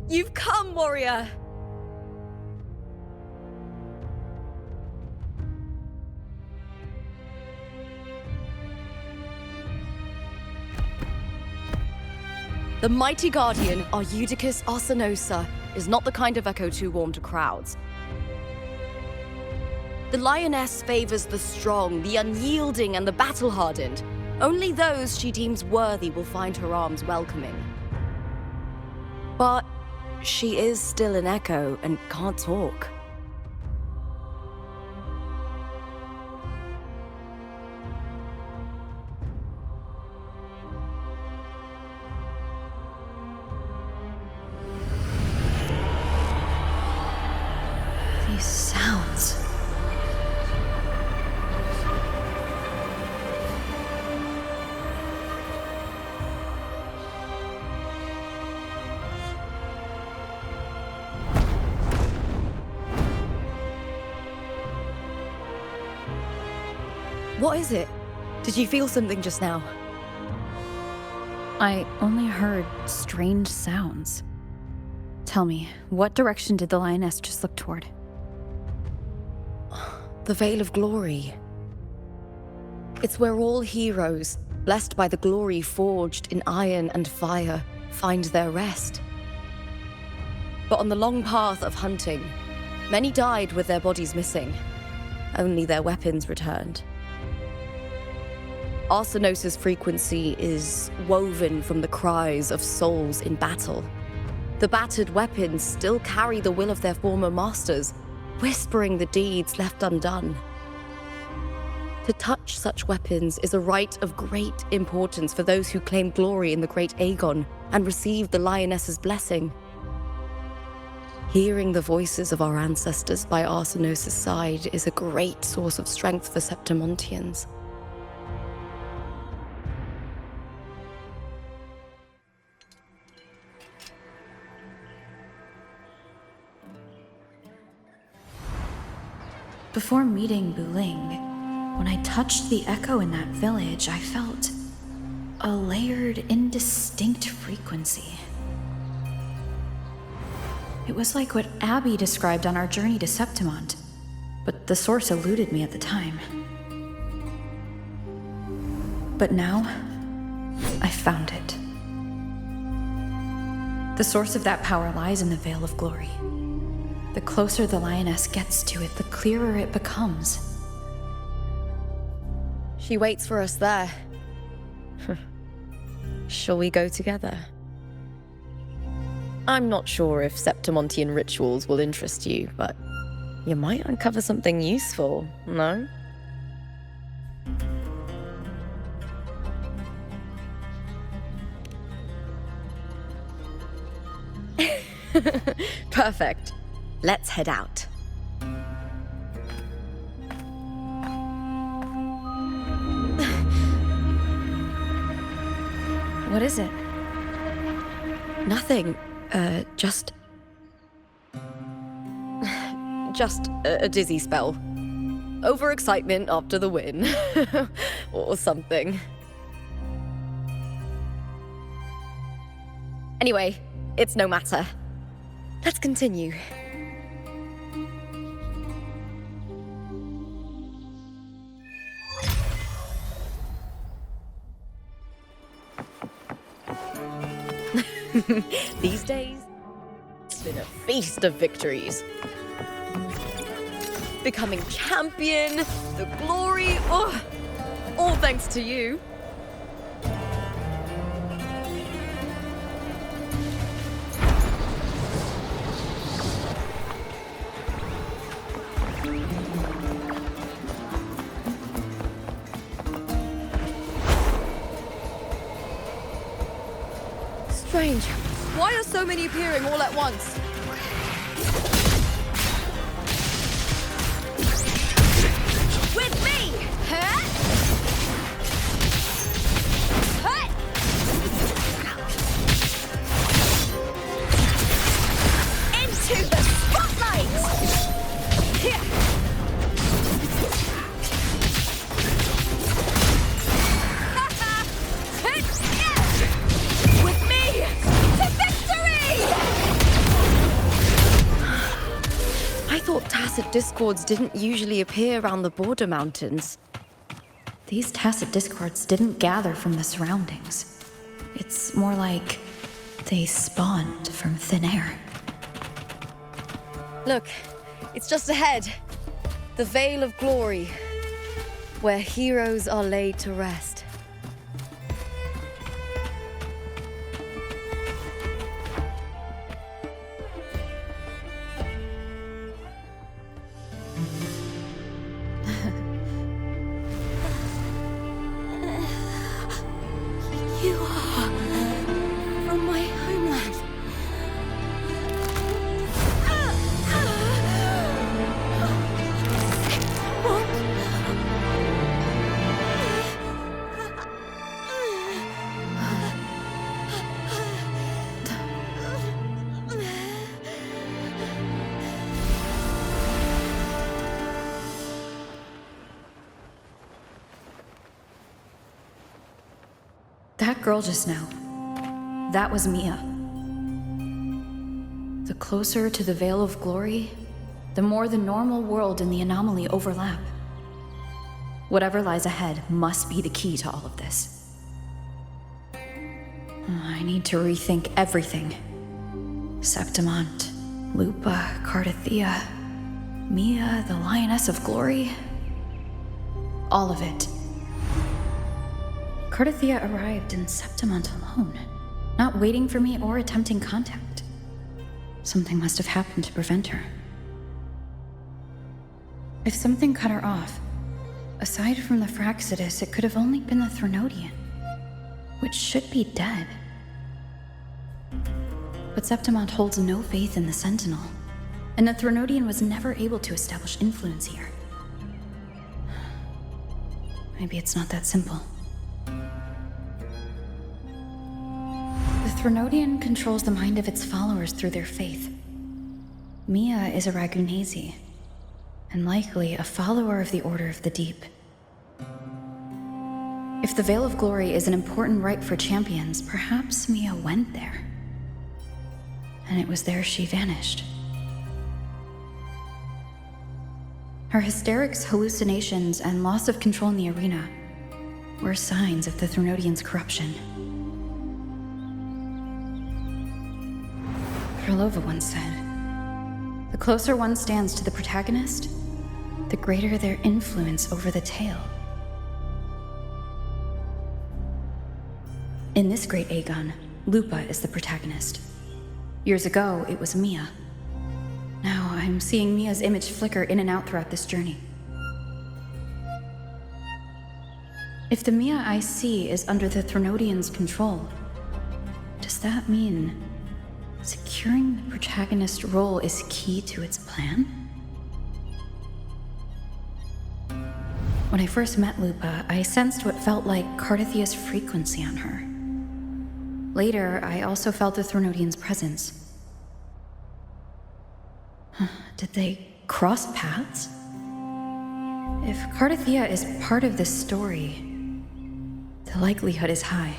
You've come, warrior! The mighty guardian, Arudicus Arsenosa, is not the kind of echo too warm to crowds. The lioness favors the strong, the unyielding, and the battle-hardened. Only those she deems worthy will find her arms welcoming. But she is still an echo and can't talk. These sounds. What is it? Did you feel something just now? I only heard strange sounds. Tell me, what direction did the lioness just look toward? The Veil of Glory. It's where all heroes, blessed by the glory forged in iron and fire, find their rest. But on the long path of hunting, many died with their bodies missing. Only their weapons returned. Arsenosa's frequency is woven from the cries of souls in battle. The battered weapons still carry the will of their former masters, whispering the deeds left undone. To touch such weapons is a rite of great importance for those who claim glory in the great Aegon and receive the lioness's blessing. Hearing the voices of our ancestors by Arsenosa's side is a great source of strength for Septimontians. Before meeting Buling, when I touched the echo in that village, I felt a layered, indistinct frequency. It was like what Abby described on our journey to Septimont, but the source eluded me at the time. But now, I found it. The source of that power lies in the Veil of Glory. The closer the lioness gets to it, the clearer it becomes. She waits for us there. Shall we go together? I'm not sure if Septimontian rituals will interest you, but you might uncover something useful, no? Perfect. Let's head out. What is it? Nothing. Just a dizzy spell. Overexcitement after the win. Or something. Anyway, it's no matter. Let's continue. These days, it's been a feast of victories. Becoming champion, the glory, all thanks to you. Strange. Why are so many appearing all at once? With me! Huh? Huh? Into the spotlight! With me to victory! tacit discords didn't usually appear around the border mountains. These tacit discords didn't gather from the surroundings. It's more like they spawned from thin air. Look, it's just ahead. The Vale of Glory, where heroes are laid to rest. You are from my homeland. That girl just now, that was Mia. The closer to the Veil of Glory, the more the normal world and the anomaly overlap. Whatever lies ahead must be the key to all of this. I need to rethink everything. Septimont, Lupa, Cartethyia, Mia, the Lioness of Glory. All of it. Cartethyia arrived in Septimont alone, not waiting for me or attempting contact. Something must have happened to prevent her. If something cut her off, aside from the Phraxidus, it could have only been the Threnodian, which should be dead. But Septimont holds no faith in the Sentinel, and the Threnodian was never able to establish influence here. Maybe it's not that simple. The Threnodian controls the mind of its followers through their faith. Mia is a Ragunasi, and likely a follower of the Order of the Deep. If the Veil of Glory is an important rite for champions, perhaps Mia went there. And it was there she vanished. Her hysterics, hallucinations, and loss of control in the arena were signs of the Threnodian's corruption. Phrolova once said, "The closer one stands to the protagonist, the greater their influence over the tale." In this great Aegon, Lupa is the protagonist. Years ago, it was Mia. Now I'm seeing Mia's image flicker in and out throughout this journey. If the Mia I see is under the Threnodian's control, does that mean securing the protagonist role is key to its plan? When I first met Lupa, I sensed what felt like Cartethia's frequency on her. Later, I also felt the Threnodian's presence. Did they cross paths? If Cartethyia is part of this story, the likelihood is high.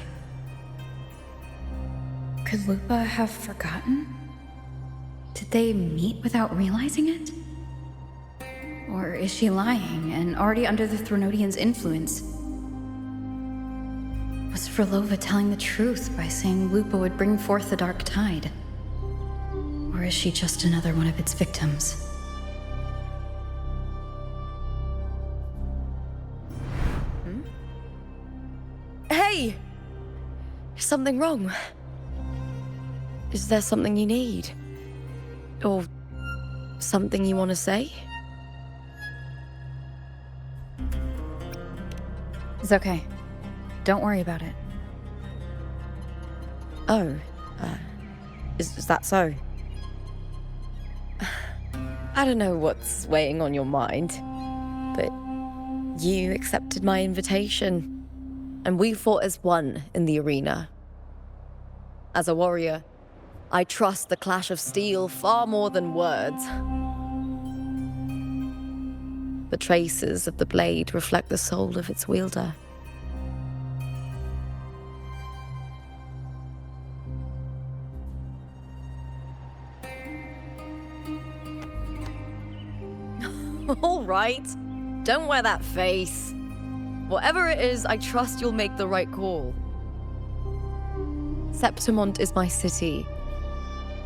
Could Lupa have forgotten? Did they meet without realizing it? Or is she lying and already under the Threnodian's influence? Was Phrolova telling the truth by saying Lupa would bring forth the dark tide? Or is she just another one of its victims? Hey! Is something wrong? Is there something you need? Or something you want to say? It's okay. Don't worry about it. Oh, is that so? I don't know what's weighing on your mind, but you accepted my invitation, and we fought as one in the arena. As a warrior, I trust the clash of steel far more than words. The traces of the blade reflect the soul of its wielder. All right. Don't wear that face. Whatever it is, I trust you'll make the right call. Septimont is my city.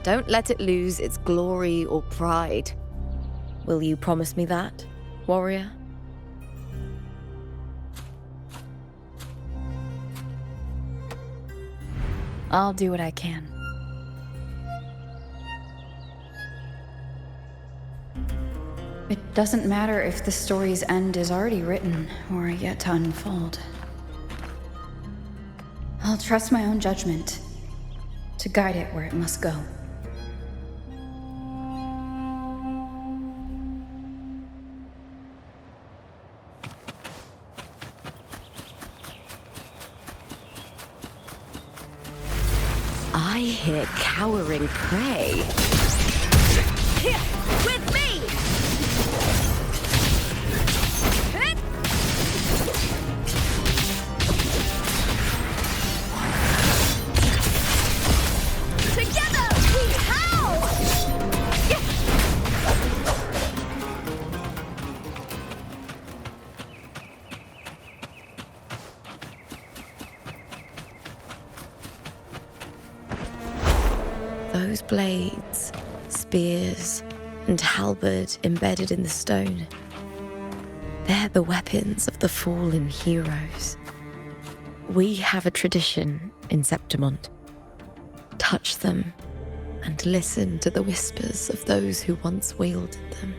Don't let it lose its glory or pride. Will you promise me that, warrior? I'll do what I can. It doesn't matter if the story's end is already written or yet to unfold. I'll trust my own judgment to guide it where it must go. I hear cowering prey. Here, with me! Together, we howl! Those blades, spears, and halberd embedded in the stone. They're the weapons of the fallen heroes. We have a tradition in Septimont. Touch them and listen to the whispers of those who once wielded them.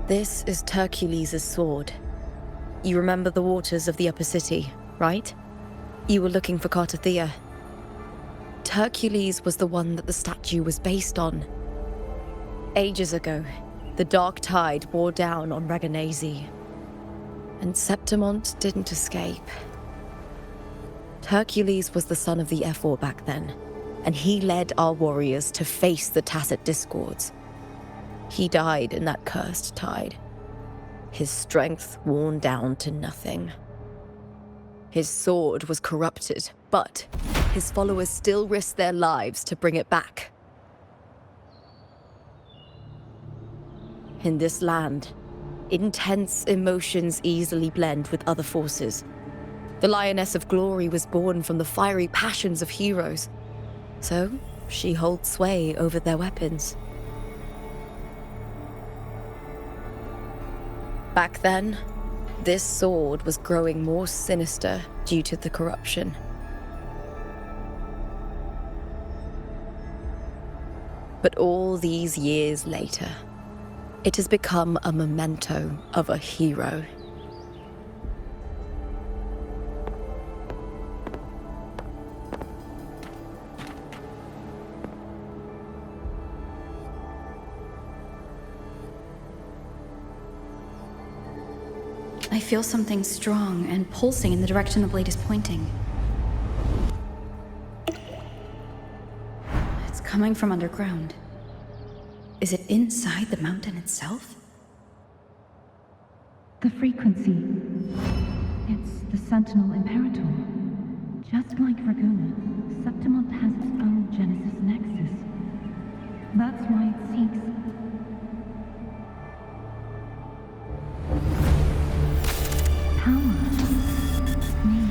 This is Hercules' sword. You remember the waters of the upper city, right? You were looking for Cartethyia. Hercules was the one that the statue was based on. Ages ago, the dark tide bore down on Reganese, and Septimont didn't escape. Hercules was the son of the Ephor back then, and he led our warriors to face the Tacit discords. He died in that cursed tide, his strength worn down to nothing. His sword was corrupted, but his followers still risked their lives to bring it back. In this land, intense emotions easily blend with other forces. The Lioness of Glory was born from the fiery passions of heroes, so she holds sway over their weapons. Back then, this sword was growing more sinister due to the corruption. But all these years later, it has become a memento of a hero. I feel something strong and pulsing in the direction the blade is pointing. It's coming from underground. Is it inside the mountain itself? The frequency. It's the Sentinel Imperator. Just like Raguna, Septimont has its own Genesis Nexus. That's why it seeks. Power. Needs pain.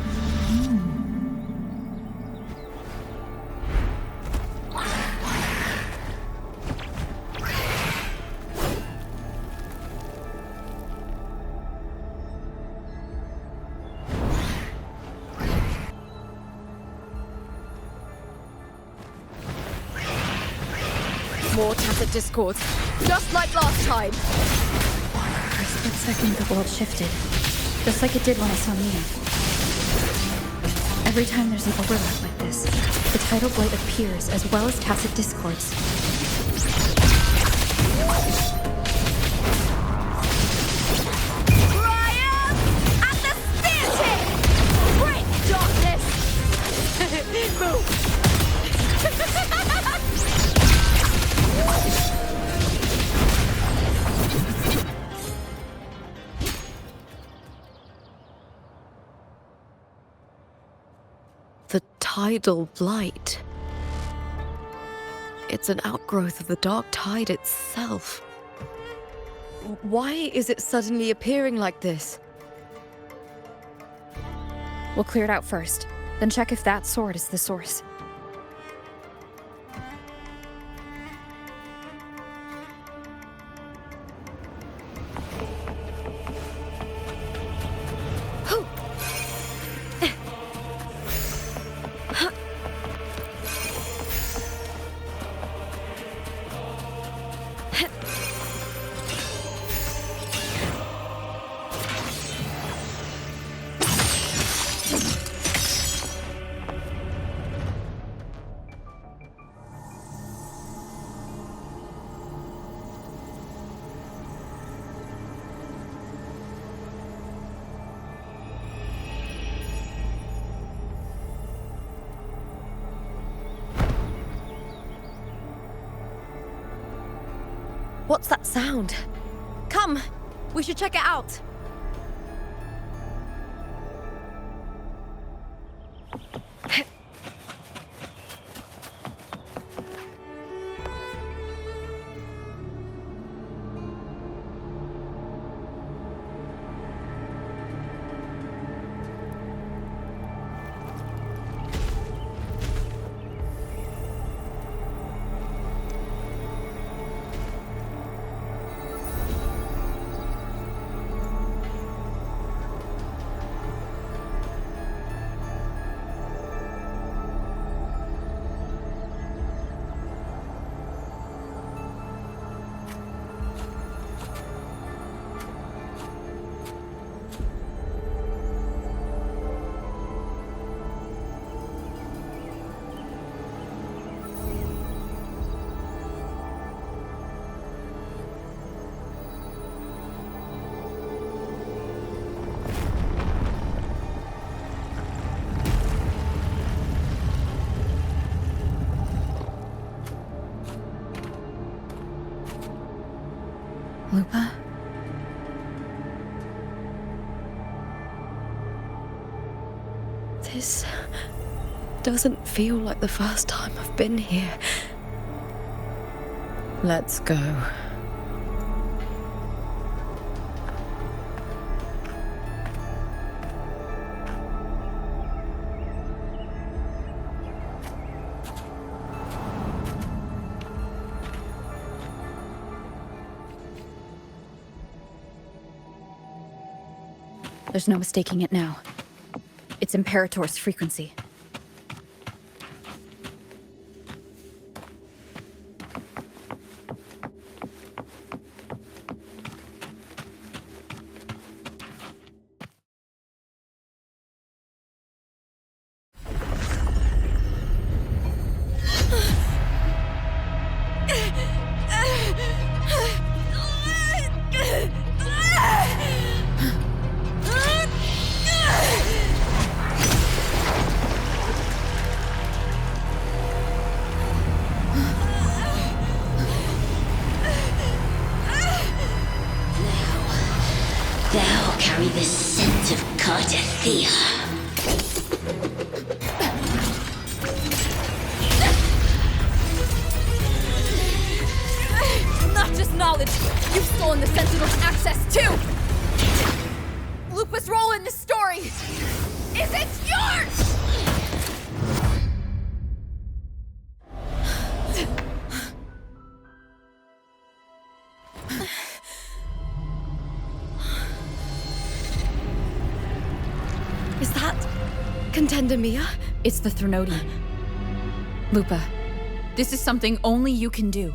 More tacit discords, just like last time. For a split second, the world shifted. Just like it did when I saw Mia. Every time there's an overlap like this, the tidal blight appears as well as tacit discords. Triumph at the spear tip! Break darkness! Move! The tidal blight. It's an outgrowth of the dark tide itself. Why is it suddenly appearing like this? We'll clear it out first, then check if that sword is the source. What's that sound? Come, we should check it out. Lupa? This doesn't feel like the first time I've been here. Let's go. There's no mistaking it now. It's Imperator's frequency. Thou carry the scent of cartethyia. knowledge, you've stolen the Sentinel's access too! Lupa's role in this story isn't yours! Is that Contender Mia? It's the Threnodian. Lupa, this is something only you can do.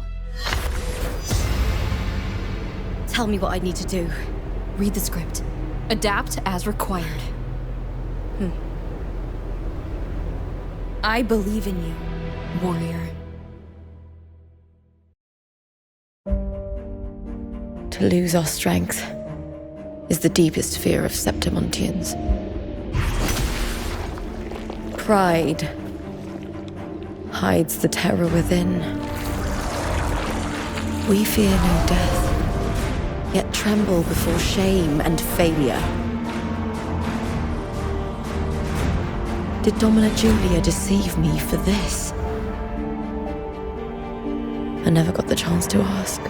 Tell me what I need to do. Read the script. Adapt as required. I believe in you, warrior. To lose our strength is the deepest fear of Septimontians. Pride hides the terror within. We fear no death, yet tremble before shame and failure. Did Domina Julia deceive me for this? I never got the chance to ask.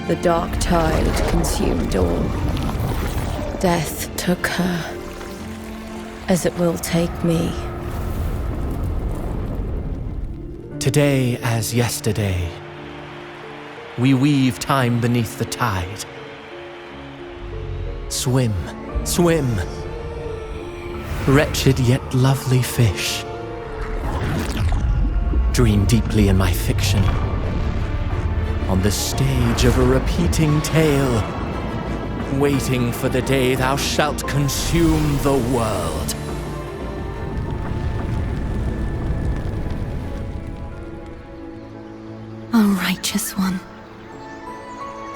The dark tide consumed all. Death took her, as it will take me. Today as yesterday, we weave time beneath the tide. Swim, swim, wretched yet lovely fish. Dream deeply in my fiction, on the stage of a repeating tale, waiting for the day thou shalt consume the world. O righteous one,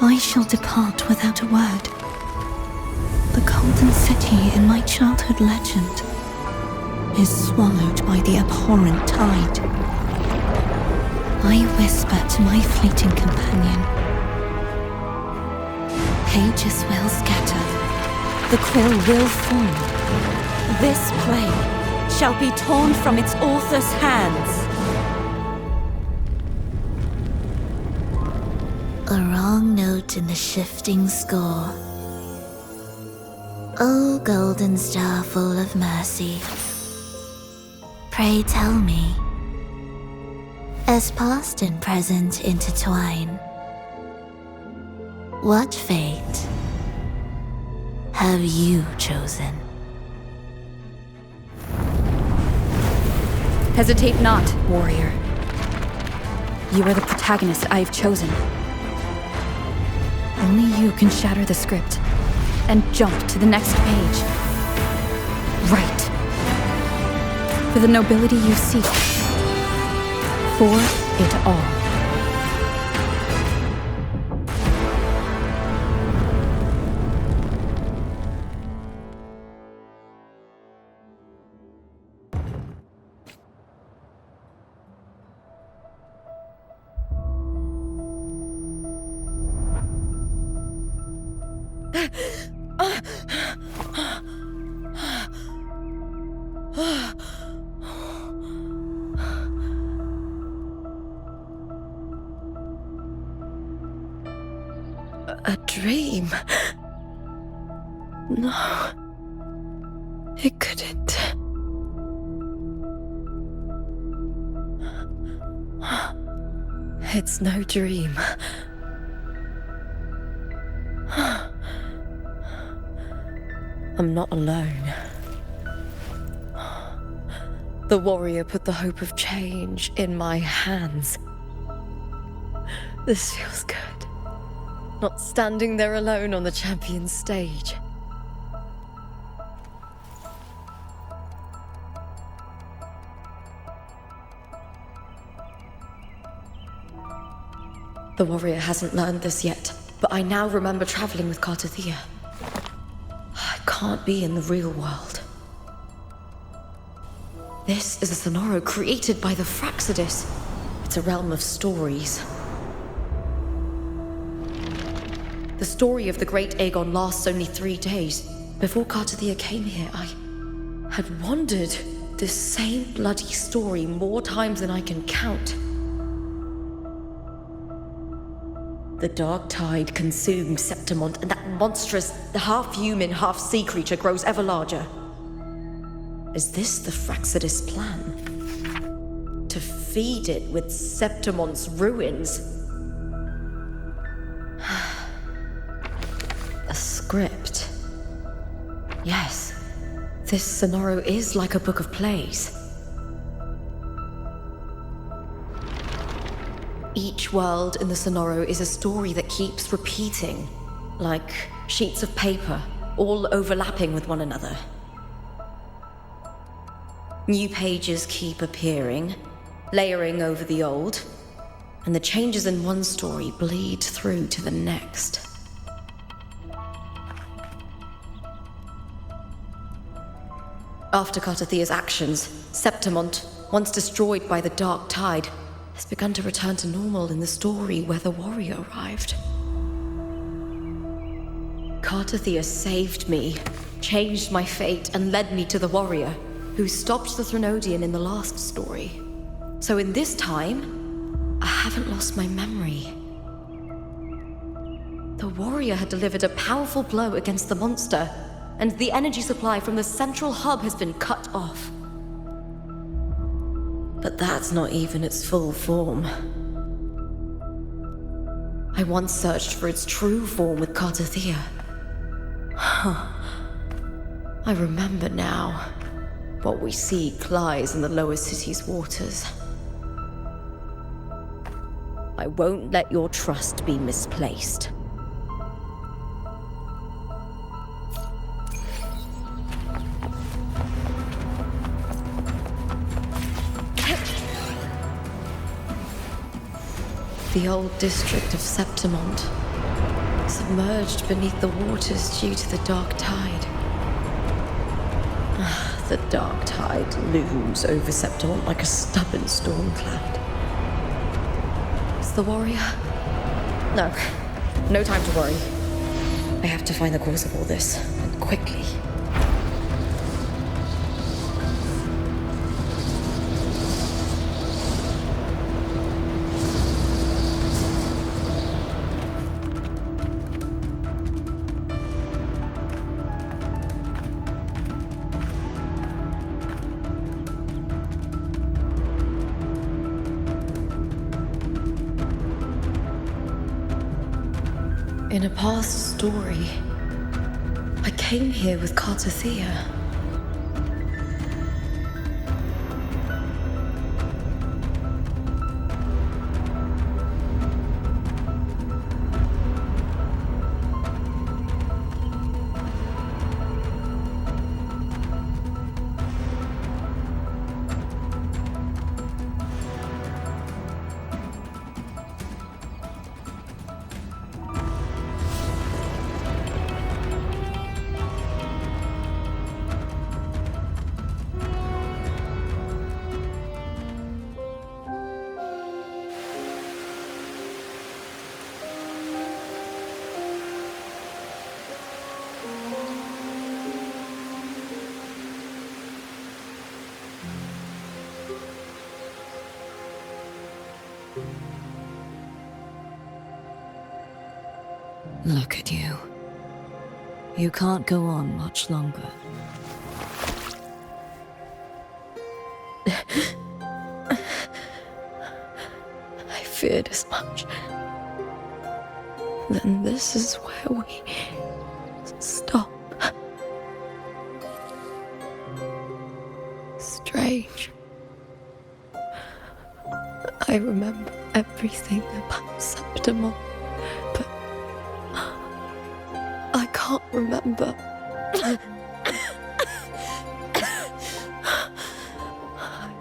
I shall depart without a word. The golden city in my childhood legend is swallowed by the abhorrent tide. I whisper to my fleeting companion. Pages will scatter, the quill will fall. This play shall be torn from its author's hands. A wrong note in the shifting score. O golden star full of mercy, pray tell me, as past and present intertwine, what fate have you chosen? Hesitate not, warrior. You are the protagonist I have chosen. Only you can shatter the script and jump to the next page. Right. For the nobility you seek. For it all. A dream? No. It couldn't. It's no dream. I'm not alone. The warrior put the hope of change in my hands. This feels good. Not standing there alone on the champion's stage. The warrior hasn't learned this yet, but I now remember traveling with Cartethyia. I can't be in the real world. This is a Sonoro created by the Fraxidus. It's a realm of stories. The story of the Great Aegon lasts only 3 days. Before Cartethyia came here, I had wandered this same bloody story more times than I can count. The dark tide consumed Septimont, and that monstrous, half-human, half-sea creature grows ever larger. Is this the Fraccidus' plan? To feed it with Septimont's ruins? A script. Yes, this Sonoro is like a book of plays. Each world in the Sonoro is a story that keeps repeating, like sheets of paper, all overlapping with one another. New pages keep appearing, layering over the old, and the changes in one story bleed through to the next. After Cartethia's actions, Septimont, once destroyed by the dark tide, has begun to return to normal in the story where the warrior arrived. Cartethyia saved me, changed my fate, and led me to the warrior, who stopped the Threnodian in the last story. So in this time, I haven't lost my memory. The warrior had delivered a powerful blow against the monster, and the energy supply from the central hub has been cut off. But that's not even its full form. I once searched for its true form with Cartethyia. I remember now. What we seek lies in the lower city's waters. I won't let your trust be misplaced. The old district of Septimont, submerged beneath the waters due to the dark tide. The dark tide looms over Septimont like a stubborn storm cloud. Is the warrior? No. No time to worry. I have to find the cause of all this, and quickly. In a past story, I came here with Cartethyia. Look at you. You can't go on much longer. I feared as much. Then this is where we stop. Strange. I remember everything about Septimont, but I can't remember. I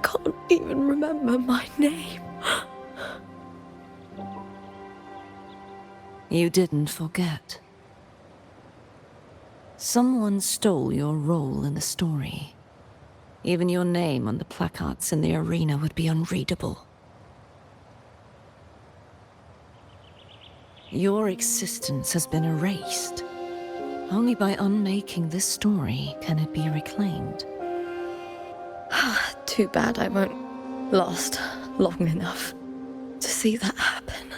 can't even remember my name. You didn't forget. Someone stole your role in the story. Even your name on the placards in the arena would be unreadable. Your existence has been erased. Only by unmaking this story can it be reclaimed. Too bad I won't last long enough to see that happen.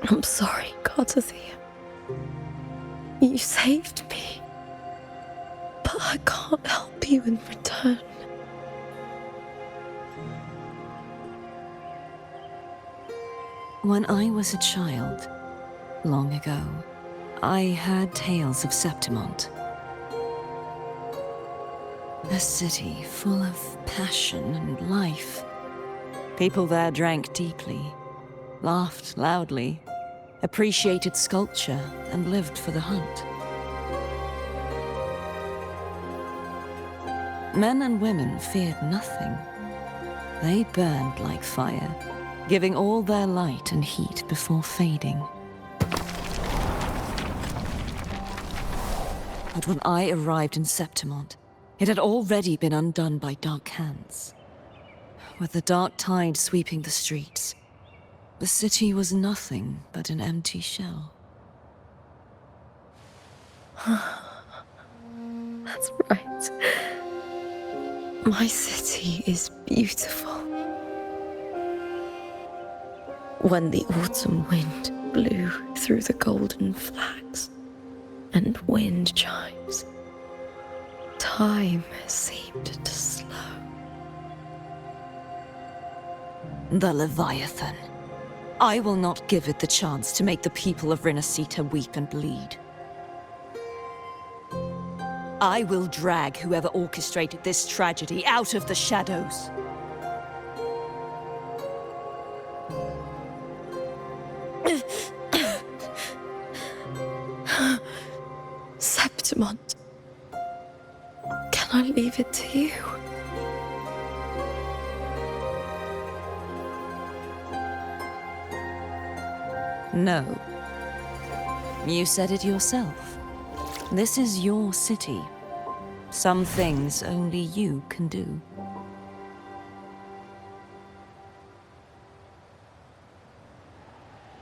I'm sorry, cartethyia. You saved me. But I can't help you in return. When I was a child, long ago, I heard tales of Septimont. A city full of passion and life. People there drank deeply, laughed loudly, appreciated sculpture, and lived for the hunt. Men and women feared nothing. They burned like fire, giving all their light and heat before fading. But when I arrived in Septimont, it had already been undone by dark hands. With the dark tide sweeping the streets, the city was nothing but an empty shell. That's right. My city is beautiful. When the autumn wind blew through the golden flags and wind chimes, time seemed to slow. The Leviathan. I will not give it the chance to make the people of Rinascita weep and bleed. I will drag whoever orchestrated this tragedy out of the shadows. Septimont, can I leave it to you? No. You said it yourself. This is your city. Some things only you can do.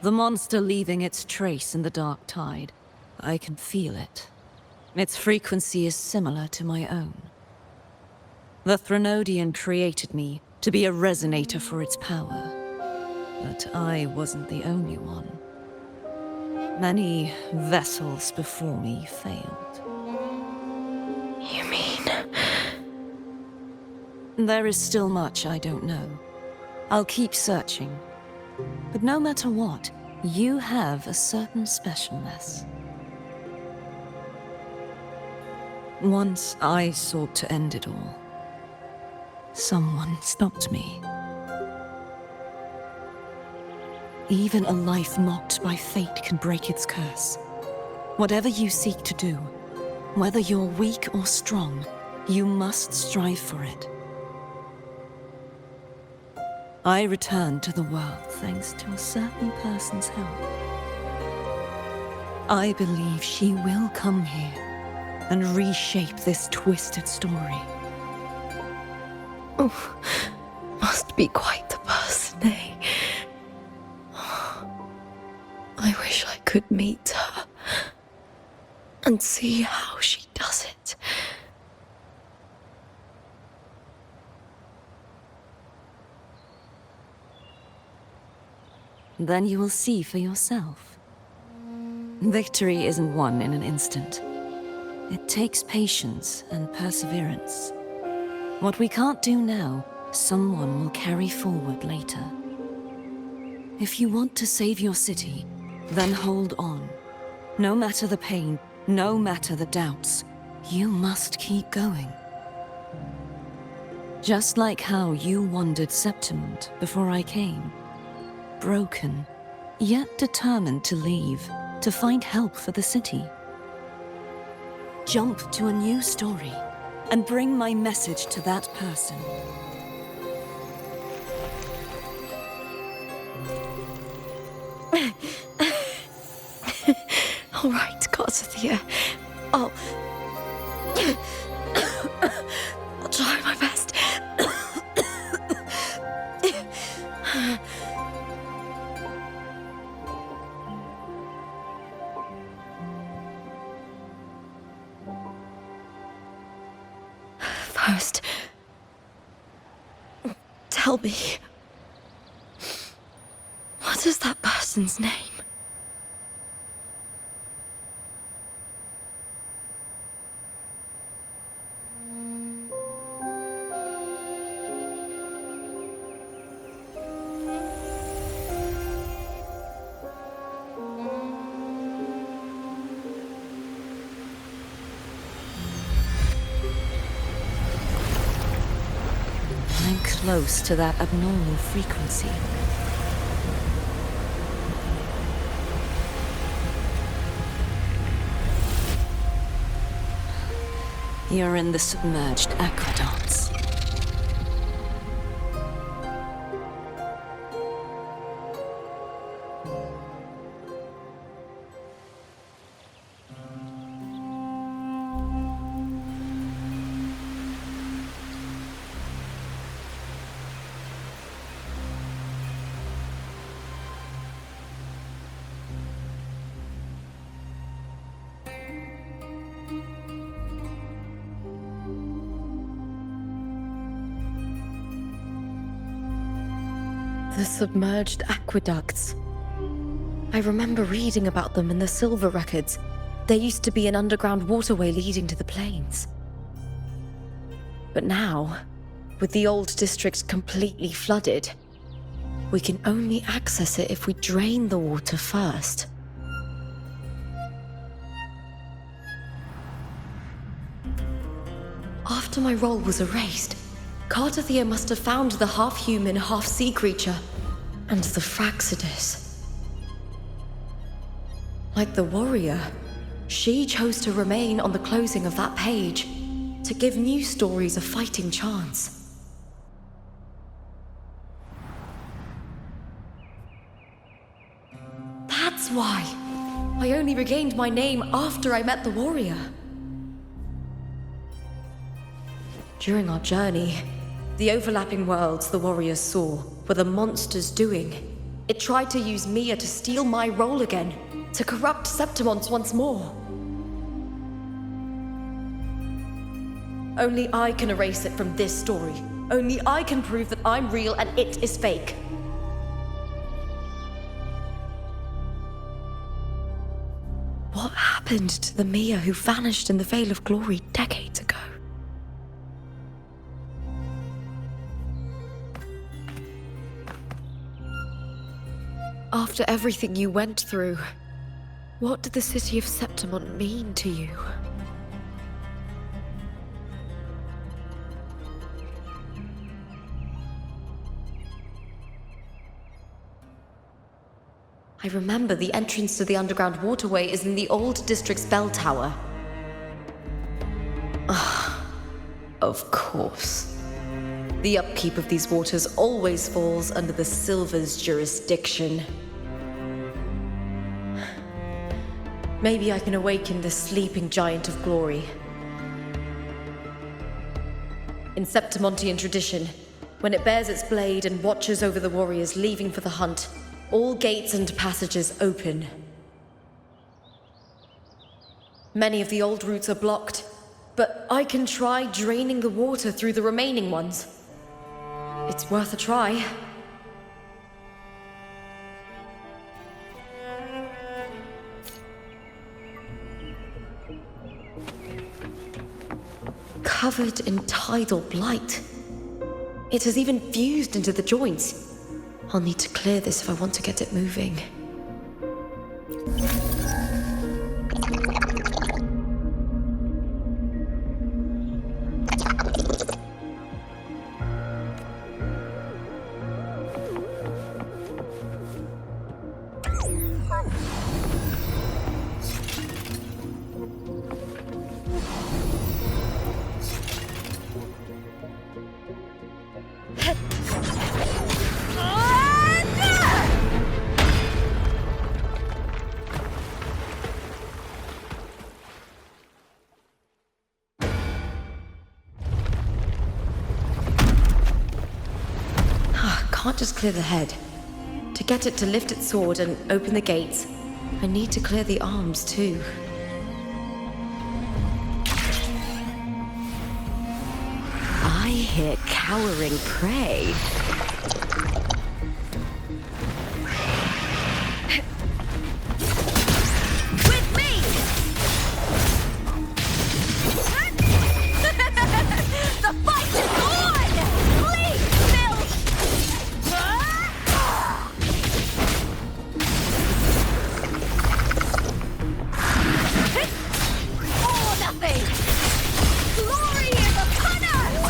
The monster leaving its trace in the dark tide. I can feel it. Its frequency is similar to my own. The Threnodian created me to be a resonator for its power. But I wasn't the only one. Many vessels before me failed. You mean? There is still much I don't know. I'll keep searching. But no matter what, you have a certain specialness. Once I sought to end it all. Someone stopped me. Even a life mocked by fate can break its curse. Whatever you seek to do, whether you're weak or strong, you must strive for it. I returned to the world thanks to a certain person's help. I believe she will come here and reshape this twisted story. Oh, must be quite the person, eh? I wish I could meet her and see how she does it. Then you will see for yourself. Victory isn't won in an instant. It takes patience and perseverance. What we can't do now, someone will carry forward later. If you want to save your city, then hold on. No matter the pain, no matter the doubts, you must keep going. Just like how you wandered Septimont before I came. Broken, yet determined to leave, to find help for the city. Jump to a new story, and bring my message to that person. All right, cartethyia. I'll try my best. First, tell me, what is that person's name? close to that abnormal frequency. You're in the submerged aqueducts. The submerged aqueducts. I remember reading about them in the silver records. There used to be an underground waterway leading to the plains. But now, with the old district completely flooded, we can only access it if we drain the water first. After my role was erased, Cartethyia must have found the half-human, half-sea creature, and the Fraxidus. Like the warrior, she chose to remain on the closing of that page, to give new stories a fighting chance. That's why I only regained my name after I met the warrior. During our journey, the overlapping worlds the warriors saw were the monsters doing. It tried to use Mia to steal my role again, to corrupt Septimons once more. Only I can erase it from this story. Only I can prove that I'm real and it is fake. What happened to the Mia who vanished in the Veil of Glory decades ago? After everything you went through, what did the city of Septimon mean to you? I remember the entrance to the underground waterway is in the old district's bell tower. Ah, of course. The upkeep of these waters always falls under the Silver's jurisdiction. Maybe I can awaken the sleeping giant of glory. In Septimontian tradition, when it bears its blade and watches over the warriors leaving for the hunt, all gates and passages open. Many of the old routes are blocked, but I can try draining the water through the remaining ones. It's worth a try. Covered in tidal blight. It has even fused into the joints. I'll need to clear this if I want to get it moving. Can't just clear the head. To get it to lift its sword and open the gates, I need to clear the arms too. I hear cowering prey. With me! The fight is on! Please, Bill! All nothing! Glory is upon us!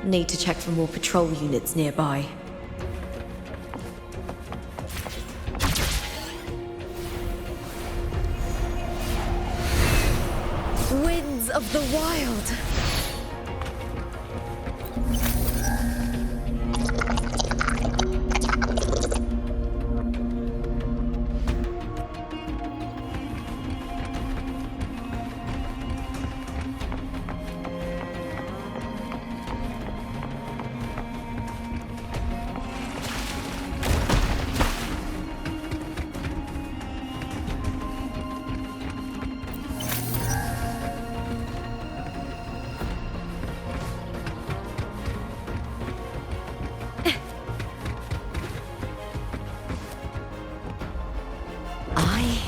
Need to check for more patrol units nearby. Winds of the Wild!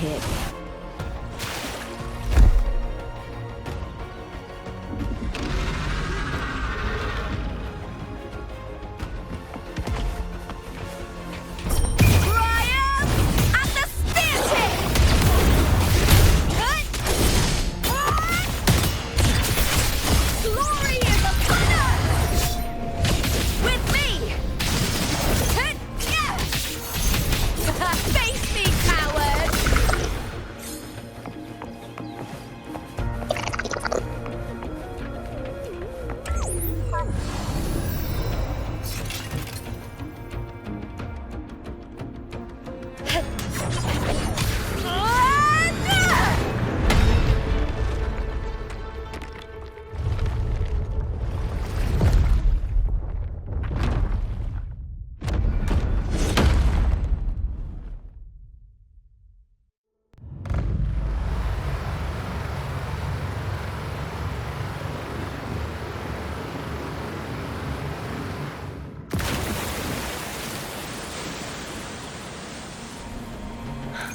Hit.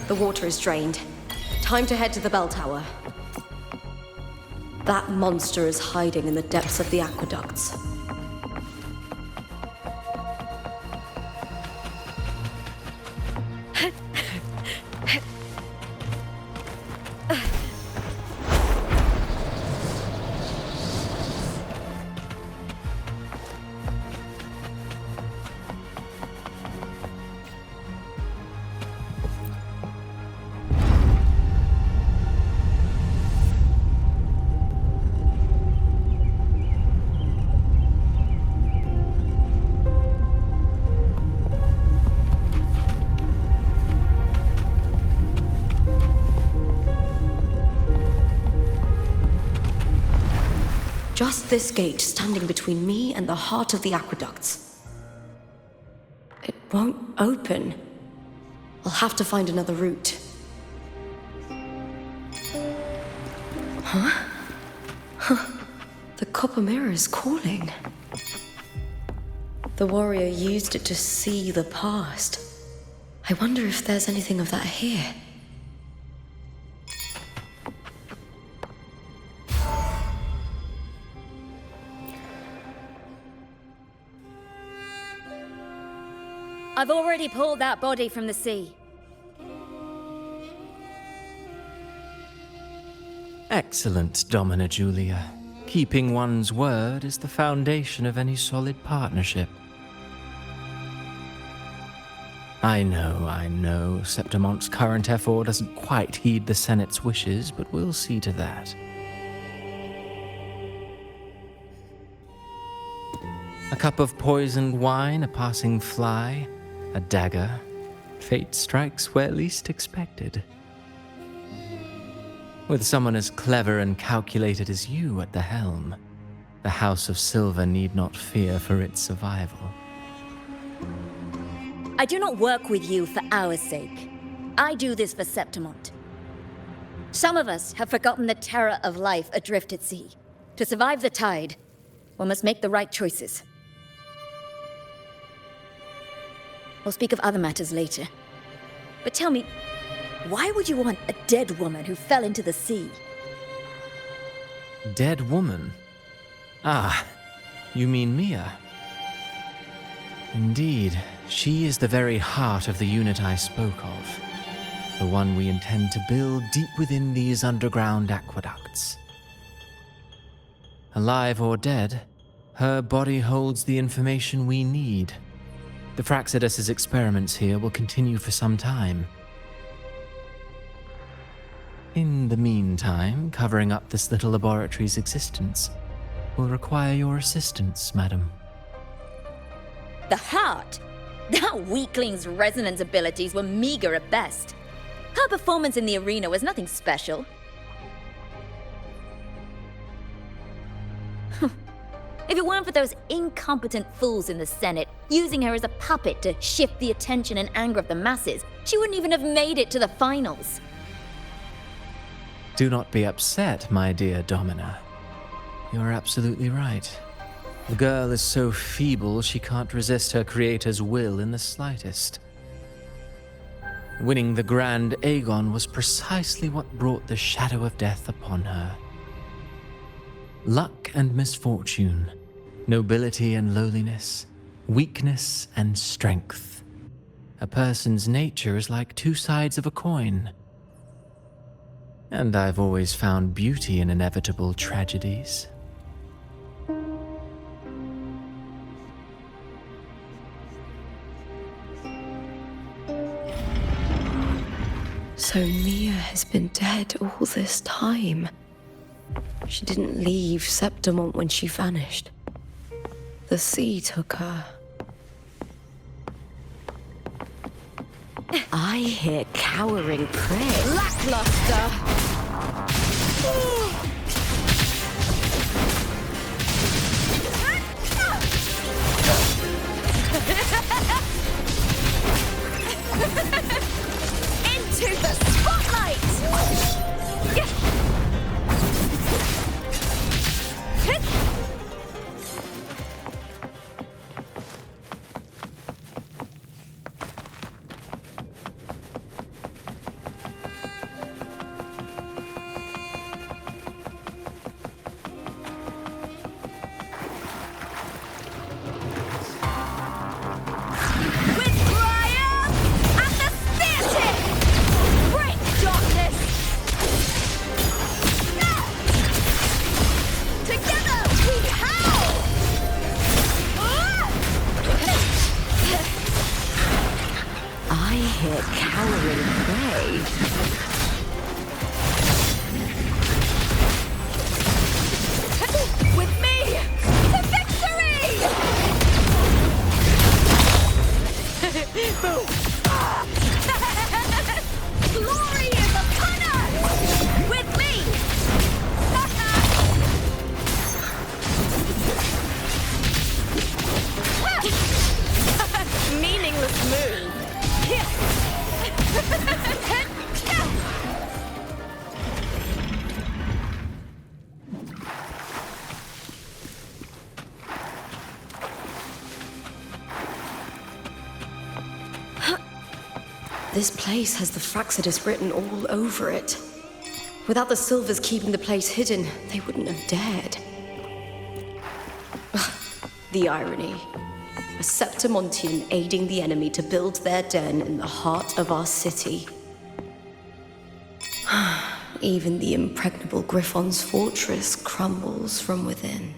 The water is drained. Time to head to the bell tower. That monster is hiding in the depths of the aqueducts. Just this gate standing between me and the heart of the aqueducts. It won't open. I'll have to find another route. Huh? The copper mirror is calling. The warrior used it to see the past. I wonder if there's anything of that here. I've already pulled that body from the sea. Excellent, Domina Julia. Keeping one's word is the foundation of any solid partnership. I know, Septimonte's current effort doesn't quite heed the Senate's wishes, but we'll see to that. A cup of poisoned wine, a passing fly, a dagger. Fate strikes where least expected. With someone as clever and calculated as you at the helm, the House of Silver need not fear for its survival. I do not work with you for our sake. I do this for Septimont. Some of us have forgotten the terror of life adrift at sea. To survive the tide, one must make the right choices. We'll speak of other matters later. But tell me, why would you want a dead woman who fell into the sea? Dead woman? Ah, you mean Mia? Indeed, she is the very heart of the unit I spoke of. The one we intend to build deep within these underground aqueducts. Alive or dead, Her body holds the information we need. The Fractsidus's experiments here will continue for some time. In the meantime, covering up this little laboratory's existence will require your assistance, madam. The heart? That weakling's resonance abilities were meager at best. Her performance in the arena was nothing special. If it weren't for those incompetent fools in the Senate using her as a puppet to shift the attention and anger of the masses, she wouldn't even have made it to the finals. Do not be upset, my dear Domina. You're absolutely right. The girl is so feeble she can't resist her creator's will in the slightest. Winning the Grand Aegon was precisely what brought the shadow of death upon her. Luck and misfortune, nobility and lowliness, weakness and strength. A person's nature is like two sides of a coin. And I've always found beauty in inevitable tragedies. So Mia has been dead all this time. She didn't leave Septimont when she vanished. The sea took her. I hear cowering prey. Lackluster! Into the spotlight! This place has the Fractsidus written all over it. Without the Silvers keeping the place hidden, they wouldn't have dared. The irony. A Septimontian aiding the enemy to build their den in the heart of our city. Even the impregnable Griffon's fortress crumbles from within.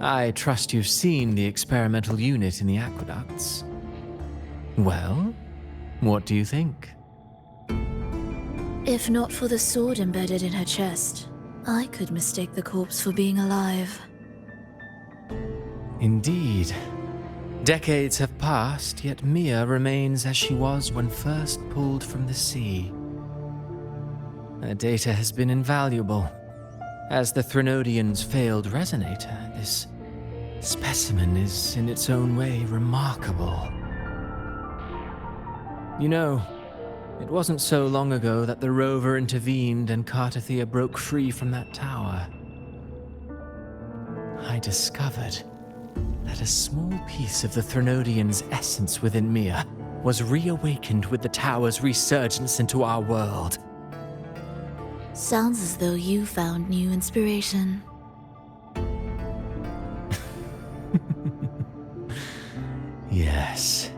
I trust you've seen the experimental unit in the aqueducts. Well, what do you think? If not for the sword embedded in her chest, I could mistake the corpse for being alive. Indeed. Decades have passed, yet Mia remains as she was when first pulled from the sea. Her data has been invaluable. As the Threnodian's failed resonator, this specimen is in its own way remarkable. You know, it wasn't so long ago that the rover intervened and Cartethyia broke free from that tower. I discovered that a small piece of the Threnodian's essence within Mia was reawakened with the tower's resurgence into our world. Sounds as though you found new inspiration. yes.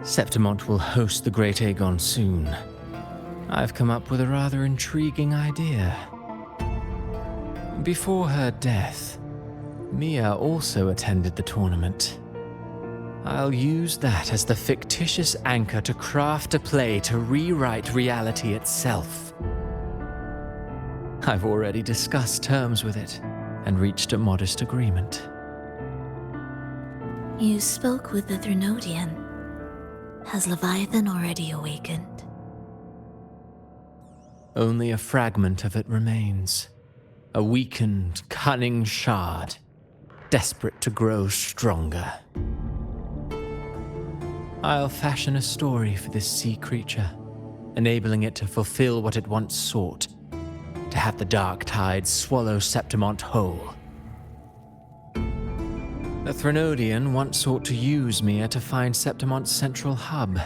Septimont will host the Great Aegon soon. I've come up with a rather intriguing idea. Before her death, Mia also attended the tournament. I'll use that as the fictitious anchor to craft a play to rewrite reality itself. I've already discussed terms with it and reached a modest agreement. You spoke with the Threnodian. Has Leviathan already awakened? Only a fragment of it remains. A weakened, cunning shard, desperate to grow stronger. I'll fashion a story for this sea creature, enabling it to fulfill what it once sought, to have the dark tide swallow Septimont whole. The Threnodian once sought to use Mia to find Septimont's central hub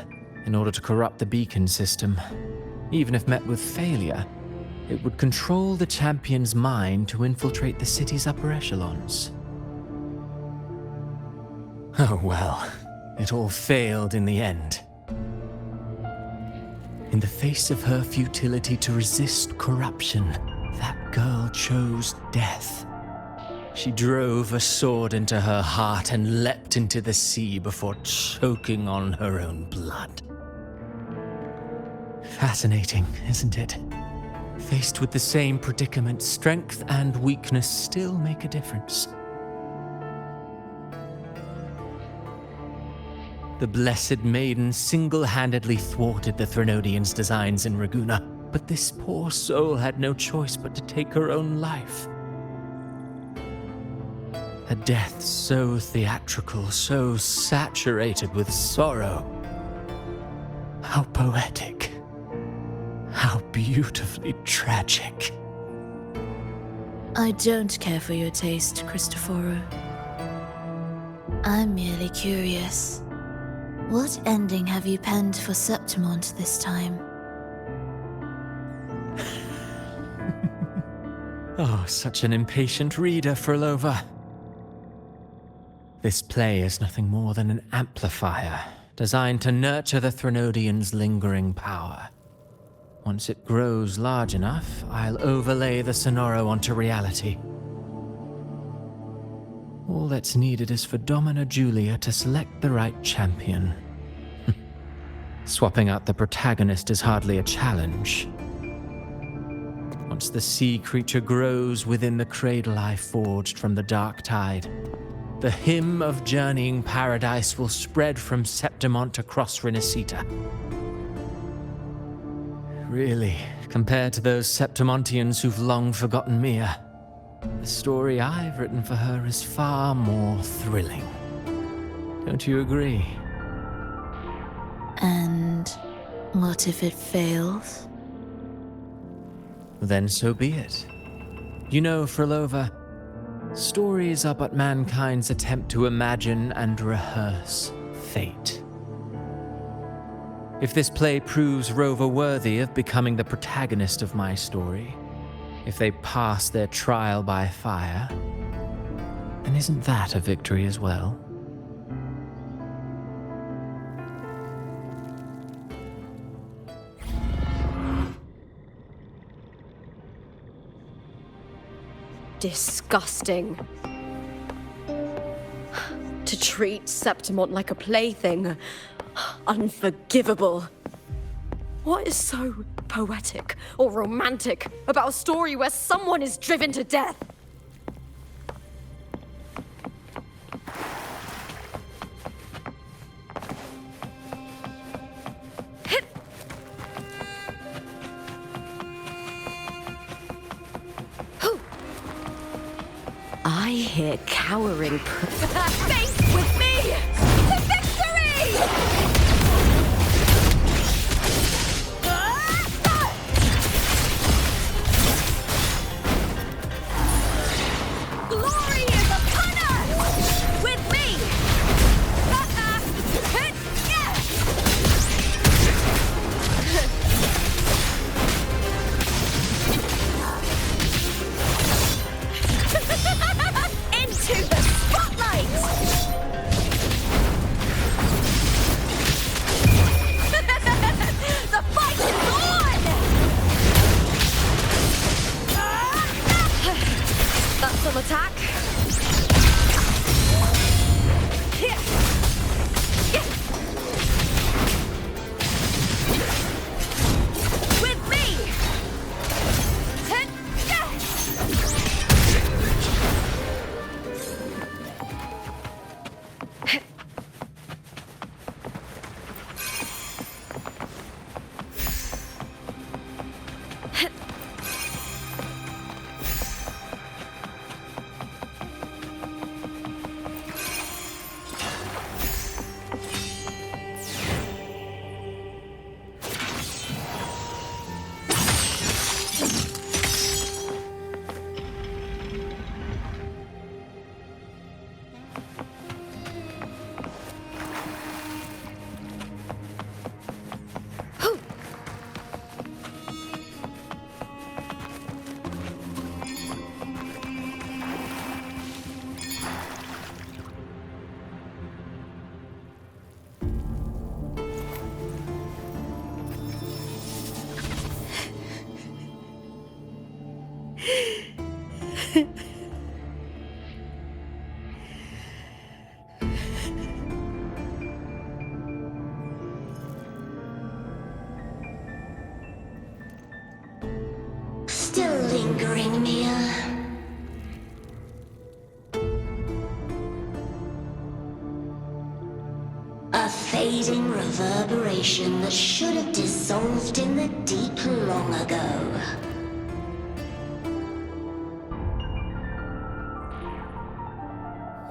in order to corrupt the beacon system. Even if met with failure, it would control the champion's mind to infiltrate the city's upper echelons. Oh well, it all failed in the end. In the face of her futility to resist corruption, that girl chose death. She drove a sword into her heart and leapt into the sea before choking on her own blood. Fascinating, isn't it? Faced with the same predicament, strength and weakness still make a difference. The Blessed Maiden single-handedly thwarted the Threnodian's designs in Raguna, but this poor soul had no choice but to take her own life. A death so theatrical, so saturated with sorrow. How poetic. How beautifully tragic. I don't care for your taste, Cristoforo. I'm merely curious. What ending have you penned for Septimont this time? Oh, such an impatient reader, phrolova. This play is nothing more than an amplifier, designed to nurture the Threnodian's lingering power. Once it grows large enough, I'll overlay the Sonoro onto reality. All that's needed is for Domina Julia to select the right champion. Swapping out the protagonist is hardly a challenge. Once the sea creature grows within the cradle I forged from the dark tide, the hymn of journeying paradise will spread from Septimont across Renacita. Really, compared to those Septimontians who've long forgotten Mia, the story I've written for her is far more thrilling. Don't you agree? And what if it fails? Then so be it. You know, phrolova, stories are but mankind's attempt to imagine and rehearse fate. If this play proves Rover worthy of becoming the protagonist of my story, if they pass their trial by fire, then isn't that a victory as well? Disgusting. To treat Septimont like a plaything. Unforgivable. What is so poetic or romantic about a story where someone is driven to death? I hear cowering. Face with me to victory! Glory is upon us! With me! Into the spotlight! Still lingering, Mia? A fading reverberation that should have dissolved in the deep long ago.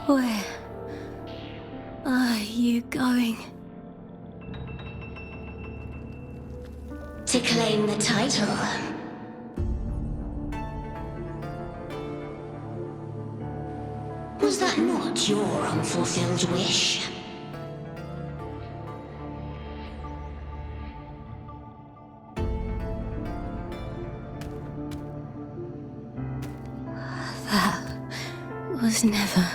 Where are you going? To claim the title. Was that not your unfulfilled wish? That was never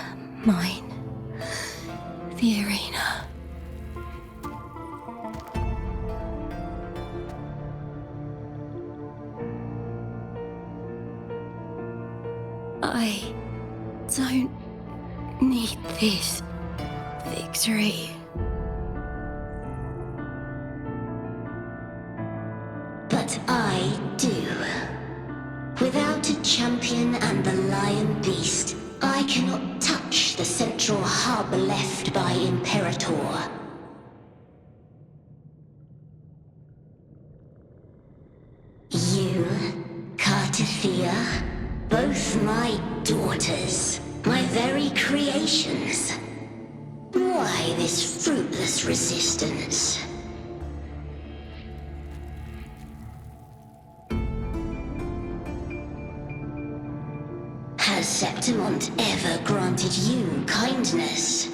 mine. The arena. I don't need this victory. But I do. Without a champion and the lion beast, I cannot touch the central hub left by Imperator. You, Cartethyia, both my daughters, my very creations. Why this fruitless resistance? Has Septimont ever granted you kindness?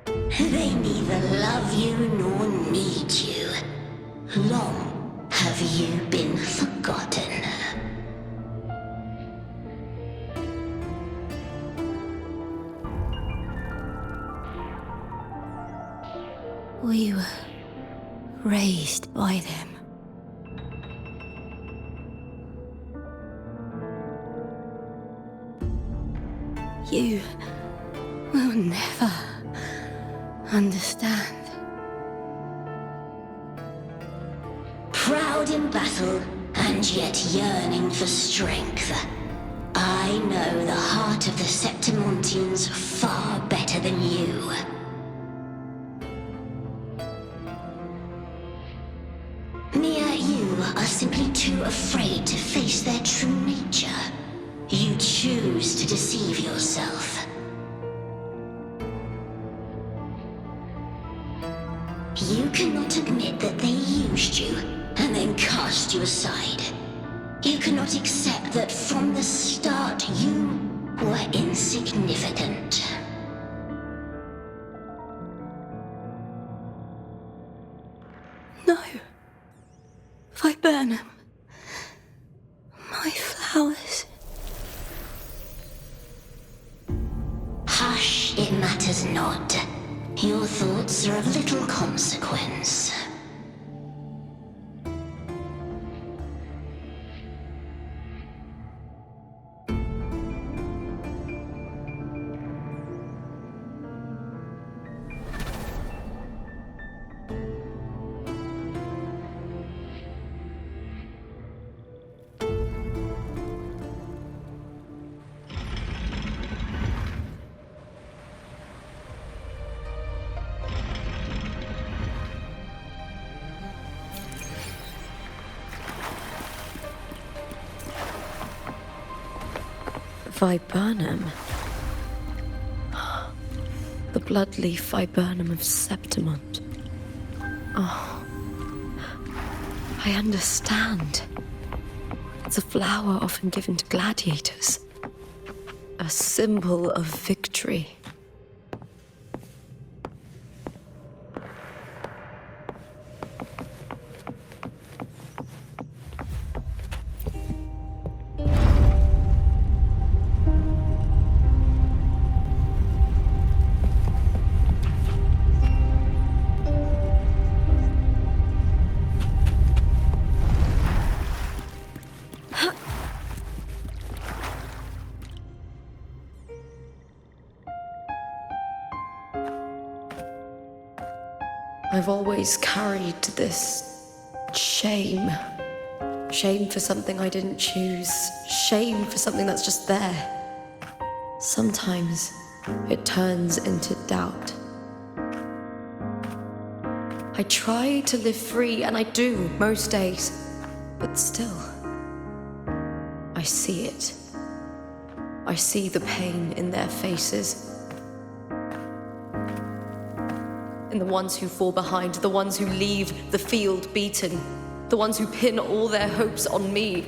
They neither love you nor need you. Long have you been forgotten. We were raised by them. You will never understand. Proud in battle, and yet yearning for strength. I know the heart of the Septimontians far better than you. Mia, you are simply too afraid to face their true nature. You choose to deceive yourself. You cannot admit that they used you and then cast you aside. You cannot accept that from the start you were insignificant. No. Viburnum. My flowers. Hush, it matters not. Your thoughts are of little consequence. Viburnum. The bloodleaf viburnum of Septimont. Oh, I understand. It's a flower often given to gladiators. A symbol of victory. I've always carried this shame. Shame for something I didn't choose. Shame for something that's just there. Sometimes it turns into doubt. I try to live free, and I do most days, but still, I see it. I see the pain in their faces. In the ones who fall behind, the ones who leave the field beaten, the ones who pin all their hopes on me.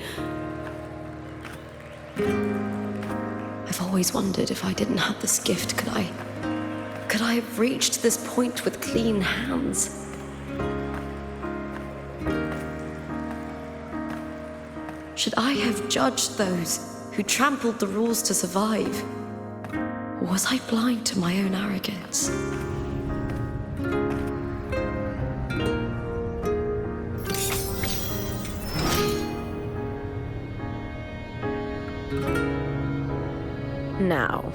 I've always wondered if I didn't have this gift, could I have reached this point with clean hands? Should I have judged those who trampled the rules to survive? Or was I blind to my own arrogance? Now,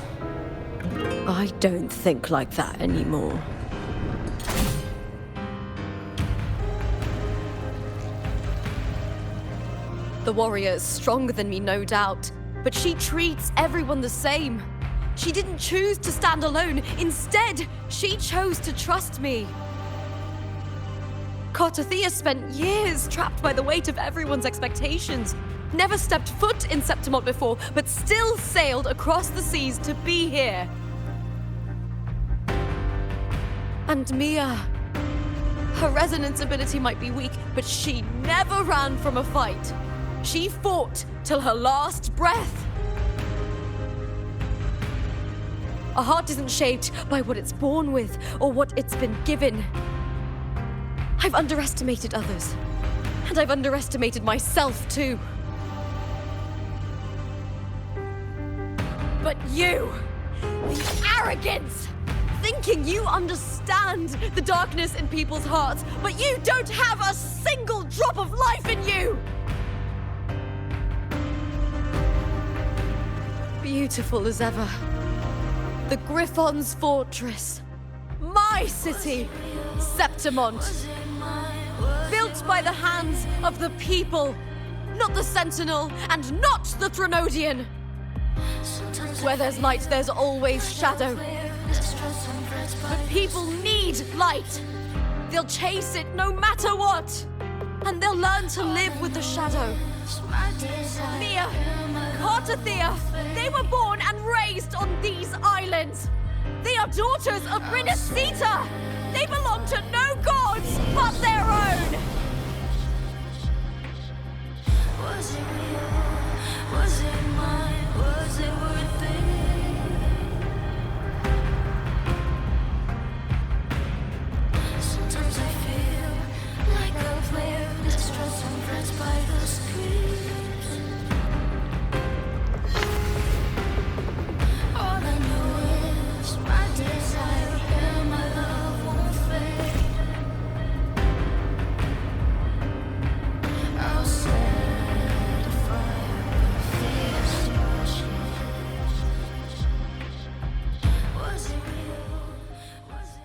I don't think like that anymore. The warrior is stronger than me, no doubt, but she treats everyone the same. She didn't choose to stand alone. Instead, she chose to trust me. Cartethyia spent years trapped by the weight of everyone's expectations. Never stepped foot in Septimont before, but still sailed across the seas to be here. And Mia, her resonance ability might be weak, but she never ran from a fight. She fought till her last breath. A heart isn't shaped by what it's born with or what it's been given. I've underestimated others, and I've underestimated myself too. But you, the arrogance, thinking you understand the darkness in people's hearts, but you don't have a single drop of life in you! Beautiful as ever. The Griffon's fortress. My city, Septimont. Built by the hands of the people, not the Sentinel and not the Threnodian. Where there's light, there's always shadow. But people need light. They'll chase it no matter what. And they'll learn to live with the shadow. Mia, Cartethyia, they were born and raised on these islands. They are daughters of Renasita. They belong to no gods but their own. Was it real? Was it mine? Was it worth it? Sometimes I feel like a player distressed and pressed by the screams. All I know is my desire and my love won't fade. I'll set a fire fierce destruction. Was it real? Was it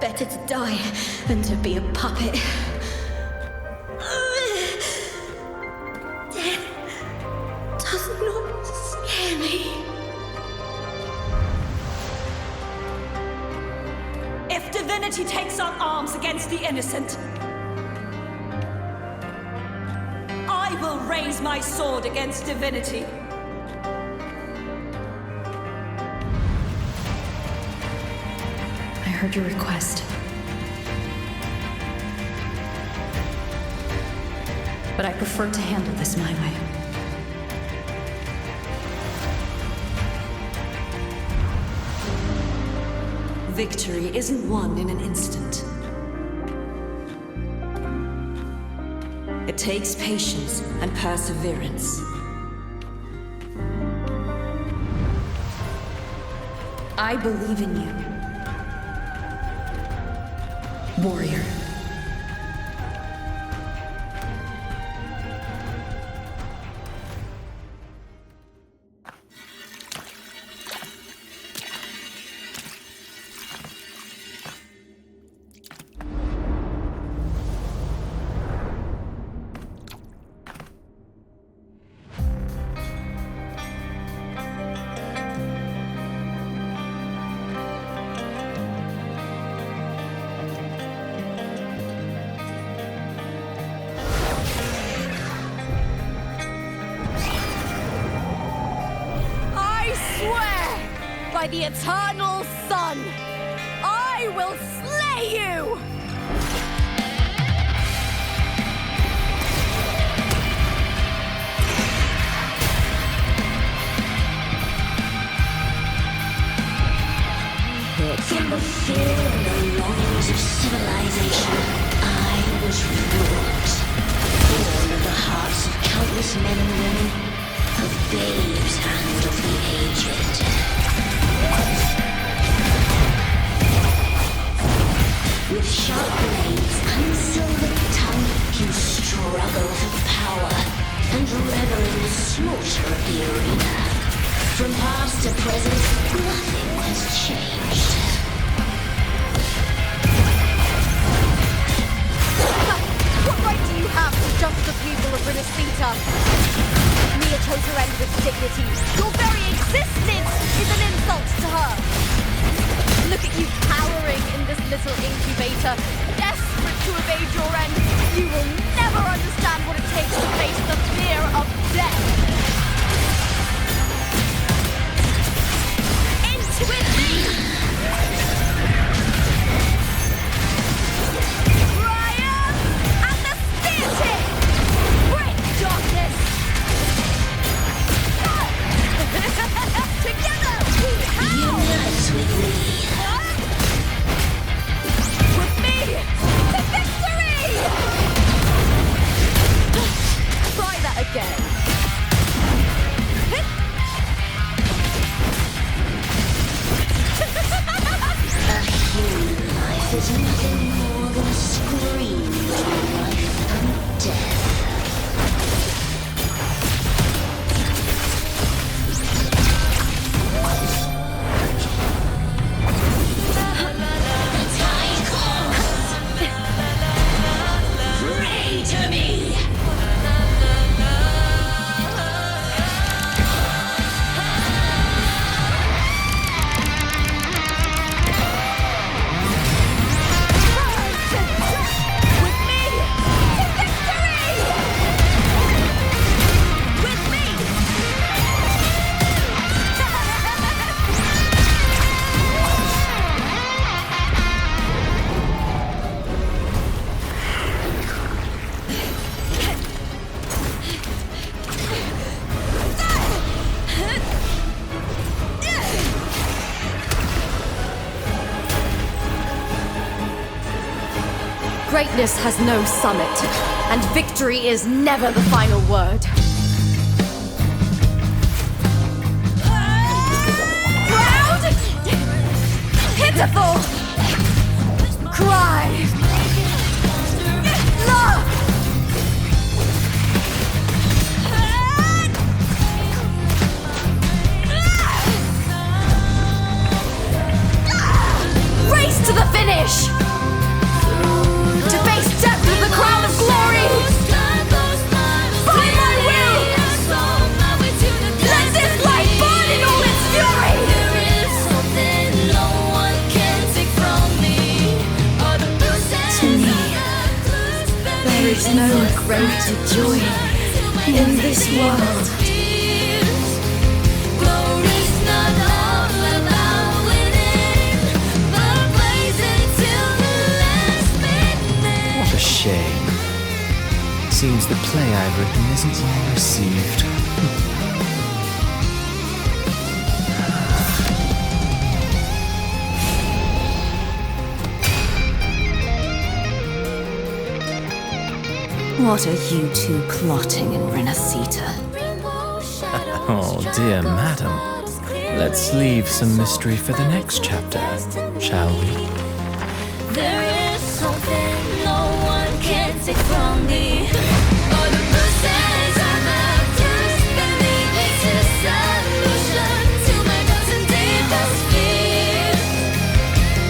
Better to die than to be a puppet. Death does not scare me. If divinity takes up arms against the innocent, I will raise my sword against divinity. I heard your request. But I prefer to handle this my way. Victory isn't won in an instant. It takes patience and perseverance. I believe in you, warrior. by the eternal sun! I will slay you! From the fear and the longings of civilization, I was wrought. Born of the hearts of countless men and women, of babes and of the aged. With sharp blades and silver tongue, you struggle for power and revel in the slaughter of the arena. From past to present, nothing has changed. What right do you have to judge the people of Renacita? Mia chose her end with dignity. Your very existence is an insult to her. Look at you cowering in this little incubator, desperate to evade your end. You will never understand what it takes to face the fear of death. Into it! There's nothing more than a scream between life and death. The tide calls. Pray to me. Greatness has no summit, and victory is never the final word. Proud! Pitiful! Cry! Love! Race to the finish! To face death with the crown of glory! By my will! Let this light burn in all its fury! To me, there is no greater joy in this world. What a shame. Seems the play I've written isn't well received. What are you two plotting in Renacita? Oh, dear madam. Let's leave some mystery for the next chapter, shall we? There is something no one can take from me. All the bruises of the bruised beneath is a solution to my dozen deepest fears.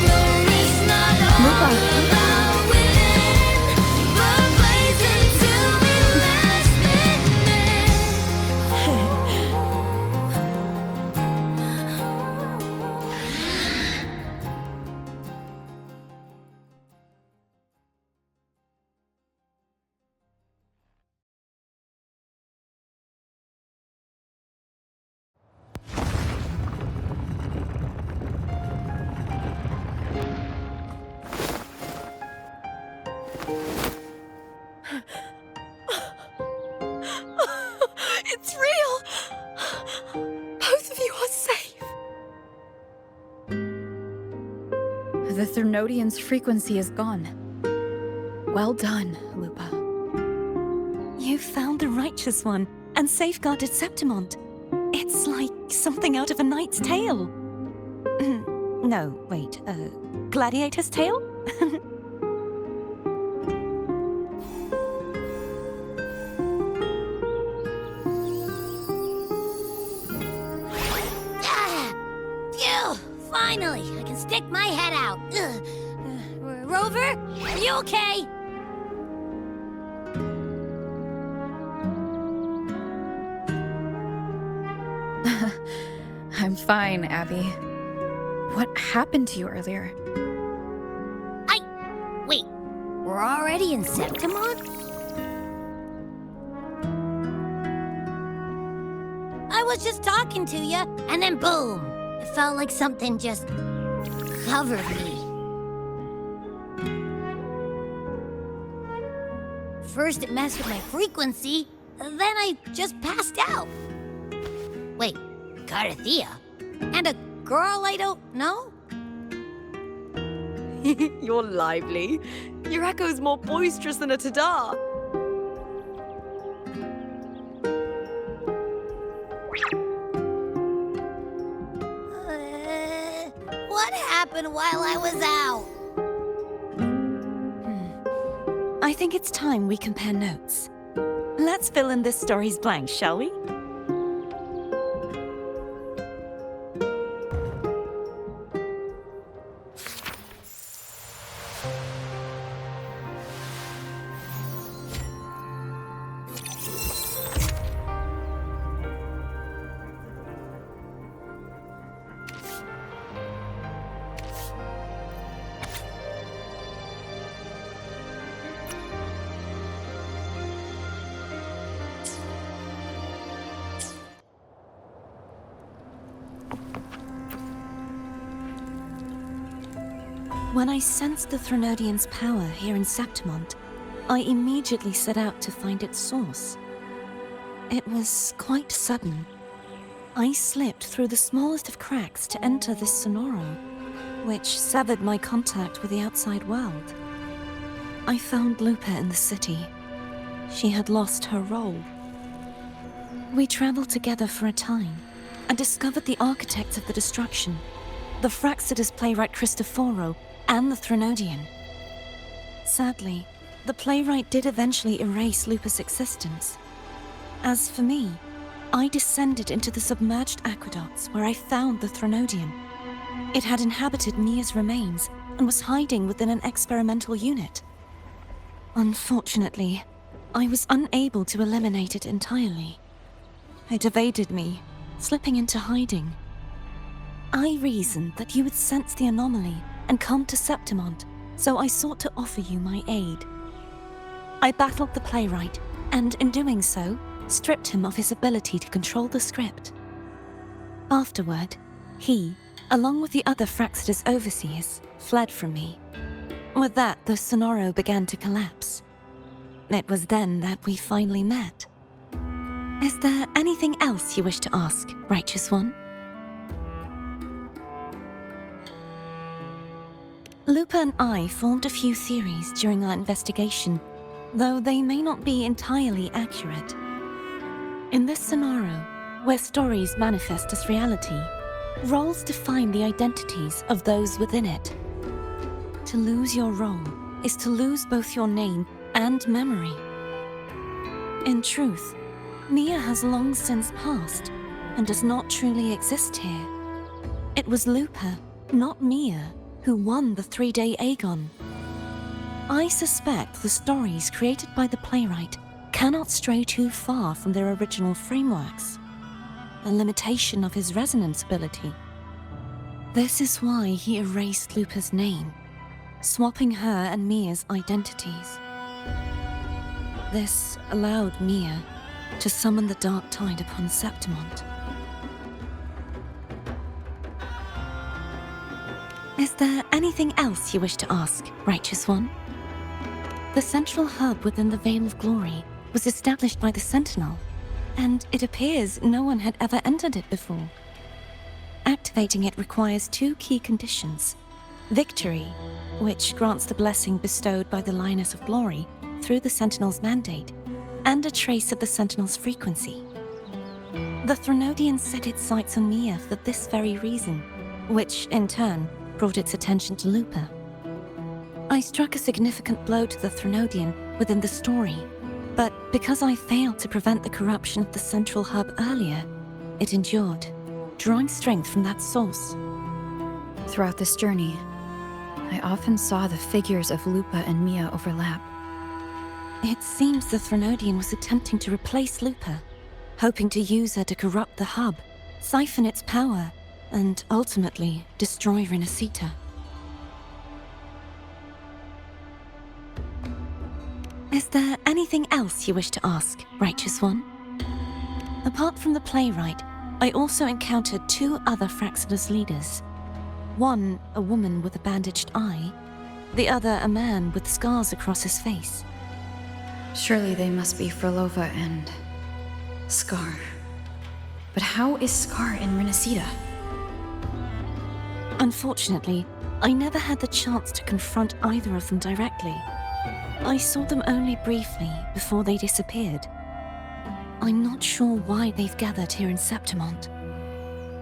Glory's not all about winning, but blazing till we last minute. The Threnodian's frequency is gone. Well done, Lupa. You found the righteous one and safeguarded Septimont. It's like something out of a knight's tale. No, wait, gladiator's tale? Phew! Finally, I can stick my head out. Rover, are you okay? I'm fine, Abby. What happened to you earlier? Wait, we're already in Septimont? I was just talking to you, and then boom! It felt like something just covered me. First it messed with my frequency, then I just passed out. Wait, Cartethyia? And a girl I don't know? You're lively. Your echo's more boisterous than a tada. What happened while I was out? I think it's time we compare notes. Let's fill in this story's blanks, shall we? When I sensed the Threnodian's power here in Septimont, I immediately set out to find its source. It was quite sudden. I slipped through the smallest of cracks to enter this sonoro, which severed my contact with the outside world. I found Lupa in the city. She had lost her role. We traveled together for a time and discovered the architects of the destruction, the Fraxidus playwright Cristoforo and the Threnodian. Sadly, the playwright did eventually erase Lupa's existence. As for me, I descended into the submerged aqueducts where I found the Threnodian. It had inhabited Mia's remains and was hiding within an experimental unit. Unfortunately, I was unable to eliminate it entirely. It evaded me, slipping into hiding. I reasoned that you would sense the anomaly and come to Septimont, so I sought to offer you my aid. I battled the playwright, and in doing so, stripped him of his ability to control the script. Afterward, he, along with the other Fraxidus overseers, fled from me. With that, the sonoro began to collapse. It was then that we finally met. Is there anything else you wish to ask, Righteous One? Lupa and I formed a few theories during our investigation, though they may not be entirely accurate. In this sonoro, where stories manifest as reality, roles define the identities of those within it. To lose your role is to lose both your name and memory. In truth, Mia has long since passed and does not truly exist here. It was Lupa, not Mia, who won the 3-day Aegon. I suspect the stories created by the playwright cannot stray too far from their original frameworks, a limitation of his resonance ability. This is why he erased Lupa's name, swapping her and Mia's identities. This allowed Mia to summon the dark tide upon Septimont. Is there anything else you wish to ask, Righteous One? The central hub within the Veil of Glory was established by the Sentinel, and it appears no one had ever entered it before. Activating it requires 2 key conditions: Victory, which grants the blessing bestowed by the Lioness of Glory through the Sentinel's mandate, and a trace of the Sentinel's frequency. The Threnodian set its sights on Mia for this very reason, which, in turn, brought its attention to Lupa. I struck a significant blow to the Threnodian within the story, but because I failed to prevent the corruption of the central hub earlier, it endured, drawing strength from that source. Throughout this journey, I often saw the figures of Lupa and Mia overlap. It seems the Threnodian was attempting to replace Lupa, hoping to use her to corrupt the hub, siphon its power, and ultimately destroy Renacita. Is there anything else you wish to ask, Righteous One? Apart from the playwright, I also encountered 2 other Fraxidus leaders. One, a woman with a bandaged eye, the other a man with scars across his face. Surely they must be Phrolova and Scar. But how is Scar in Renacita? Unfortunately, I never had the chance to confront either of them directly. I saw them only briefly before they disappeared. I'm not sure why they've gathered here in Septimont.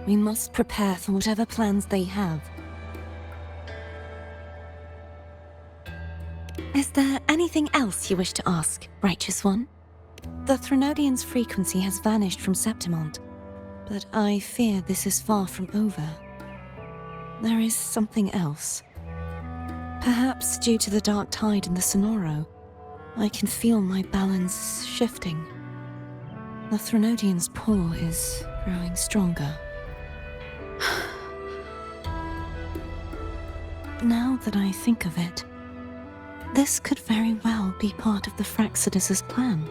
We must prepare for whatever plans they have. Is there anything else you wish to ask, Righteous One? The Threnodian's frequency has vanished from Septimont, but I fear this is far from over. There is something else. Perhaps due to the dark tide in the Sonoro, I can feel my balance shifting. The Threnodian's pull is growing stronger. Now that I think of it, this could very well be part of the Fraxidus' plan.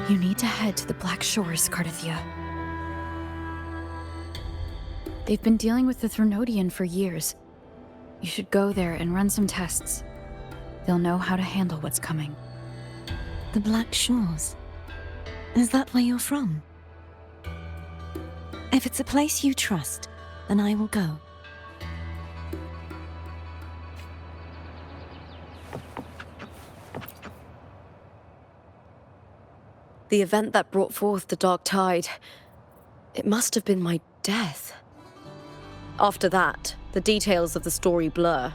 You need to head to the Black Shores, Cartethyia. They've been dealing with the Threnodian for years. You should go there and run some tests. They'll know how to handle what's coming. The Black Shores? Is that where you're from? If it's a place you trust, then I will go. The event that brought forth the dark tide, it must have been my death. After that, the details of the story blur.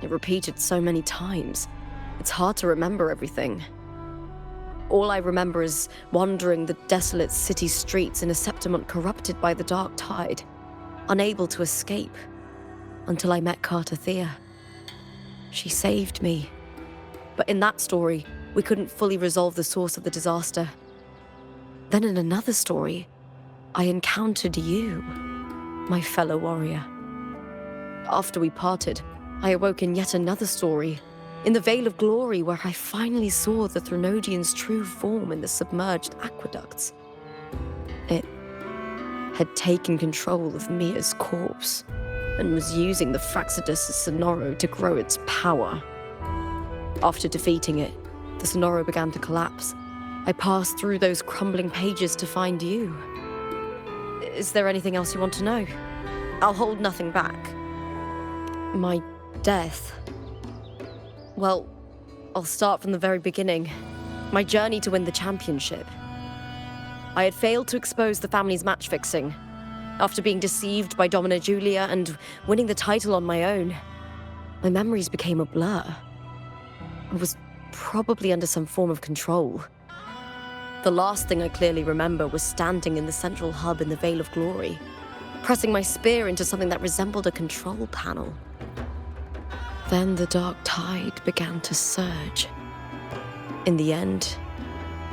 It repeated so many times. It's hard to remember everything. All I remember is wandering the desolate city streets in a Septimont corrupted by the dark tide, unable to escape, until I met Cartethyia. She saved me. But in that story, we couldn't fully resolve the source of the disaster. Then in another story, I encountered you, my fellow warrior. After we parted, I awoke in yet another story, in the Vale of Glory, where I finally saw the Threnodian's true form in the submerged aqueducts. It had taken control of Mia's corpse, and was using the Fraxidus' Sonoro to grow its power. After defeating it, the Sonoro began to collapse. I passed through those crumbling pages to find you. Is there anything else you want to know? I'll hold nothing back. My death. Well, I'll start from the very beginning. My journey to win the championship. I had failed to expose the family's match fixing. After being deceived by Domina Julia and winning the title on my own, my memories became a blur. I was probably under some form of control. The last thing I clearly remember was standing in the central hub in the Vale of Glory, pressing my spear into something that resembled a control panel. Then the dark tide began to surge. In the end,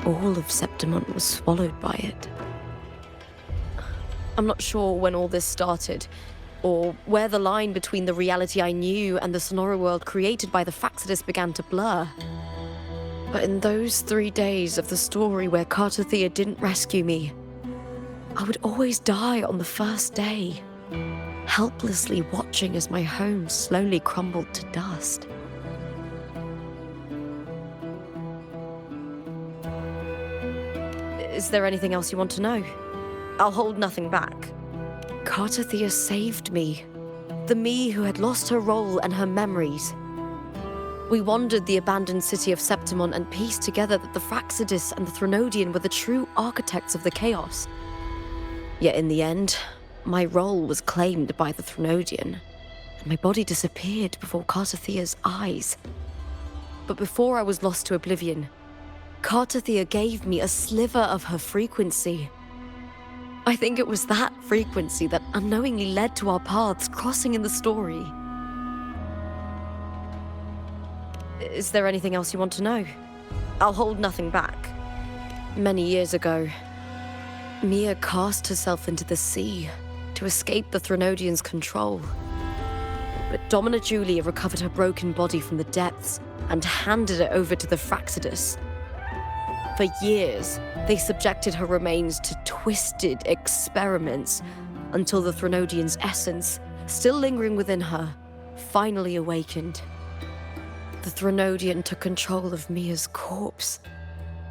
all of Septimont was swallowed by it. I'm not sure when all this started, or where the line between the reality I knew and the Sonoro world created by the Fraxidus began to blur. But in those 3 days of the story where Cartethyia didn't rescue me, I would always die on the first day, helplessly watching as my home slowly crumbled to dust. Is there anything else you want to know? I'll hold nothing back. Cartethyia saved me. the me who had lost her role and her memories. We wandered the abandoned city of Septimon and pieced together that the Fractsidus and the Threnodian were the true architects of the chaos. Yet in the end, my role was claimed by the Threnodian, and my body disappeared before Cartethia's eyes. But before I was lost to oblivion, Cartethyia gave me a sliver of her frequency. I think it was that frequency that unknowingly led to our paths crossing in the story. Is there anything else you want to know? I'll hold nothing back. Many years ago, Mia cast herself into the sea to escape the Threnodian's control. But Domina Julia recovered her broken body from the depths and handed it over to the Fractsidus. For years, they subjected her remains to twisted experiments until the Threnodian's essence, still lingering within her, finally awakened. The Threnodian took control of Mia's corpse,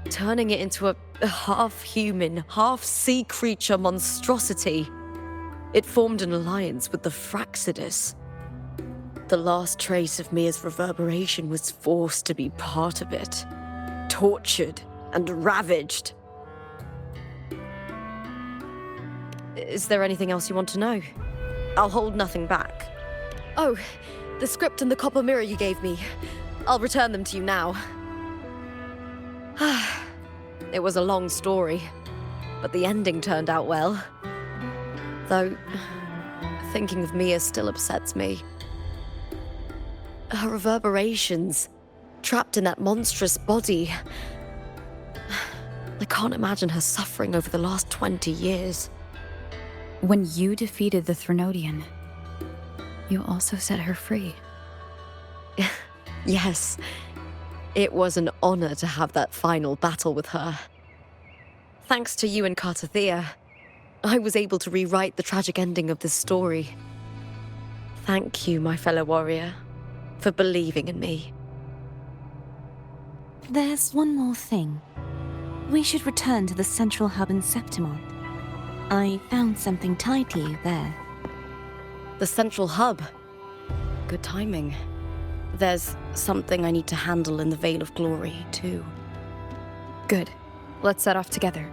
turning it into a half-human, half-sea creature monstrosity. It formed an alliance with the Fractsidus. The last trace of Mia's reverberation was forced to be part of it, tortured and ravaged. Is there anything else you want to know? I'll hold nothing back. Oh, the script and the copper mirror you gave me. I'll return them to you now. It was a long story, but the ending turned out well. Though, thinking of Mia still upsets me. Her reverberations, trapped in that monstrous body. I can't imagine her suffering over the last 20 years. When you defeated the Threnodian, you also set her free. Yes, it was an honor to have that final battle with her. Thanks to you and Cartethyia, I was able to rewrite the tragic ending of this story. Thank you, my fellow warrior, for believing in me. There's one more thing. We should return to the central hub in Septimon. I found something tied to you there. The central hub. Good timing. There's something I need to handle in the Veil of Glory, too. Good. Let's set off together.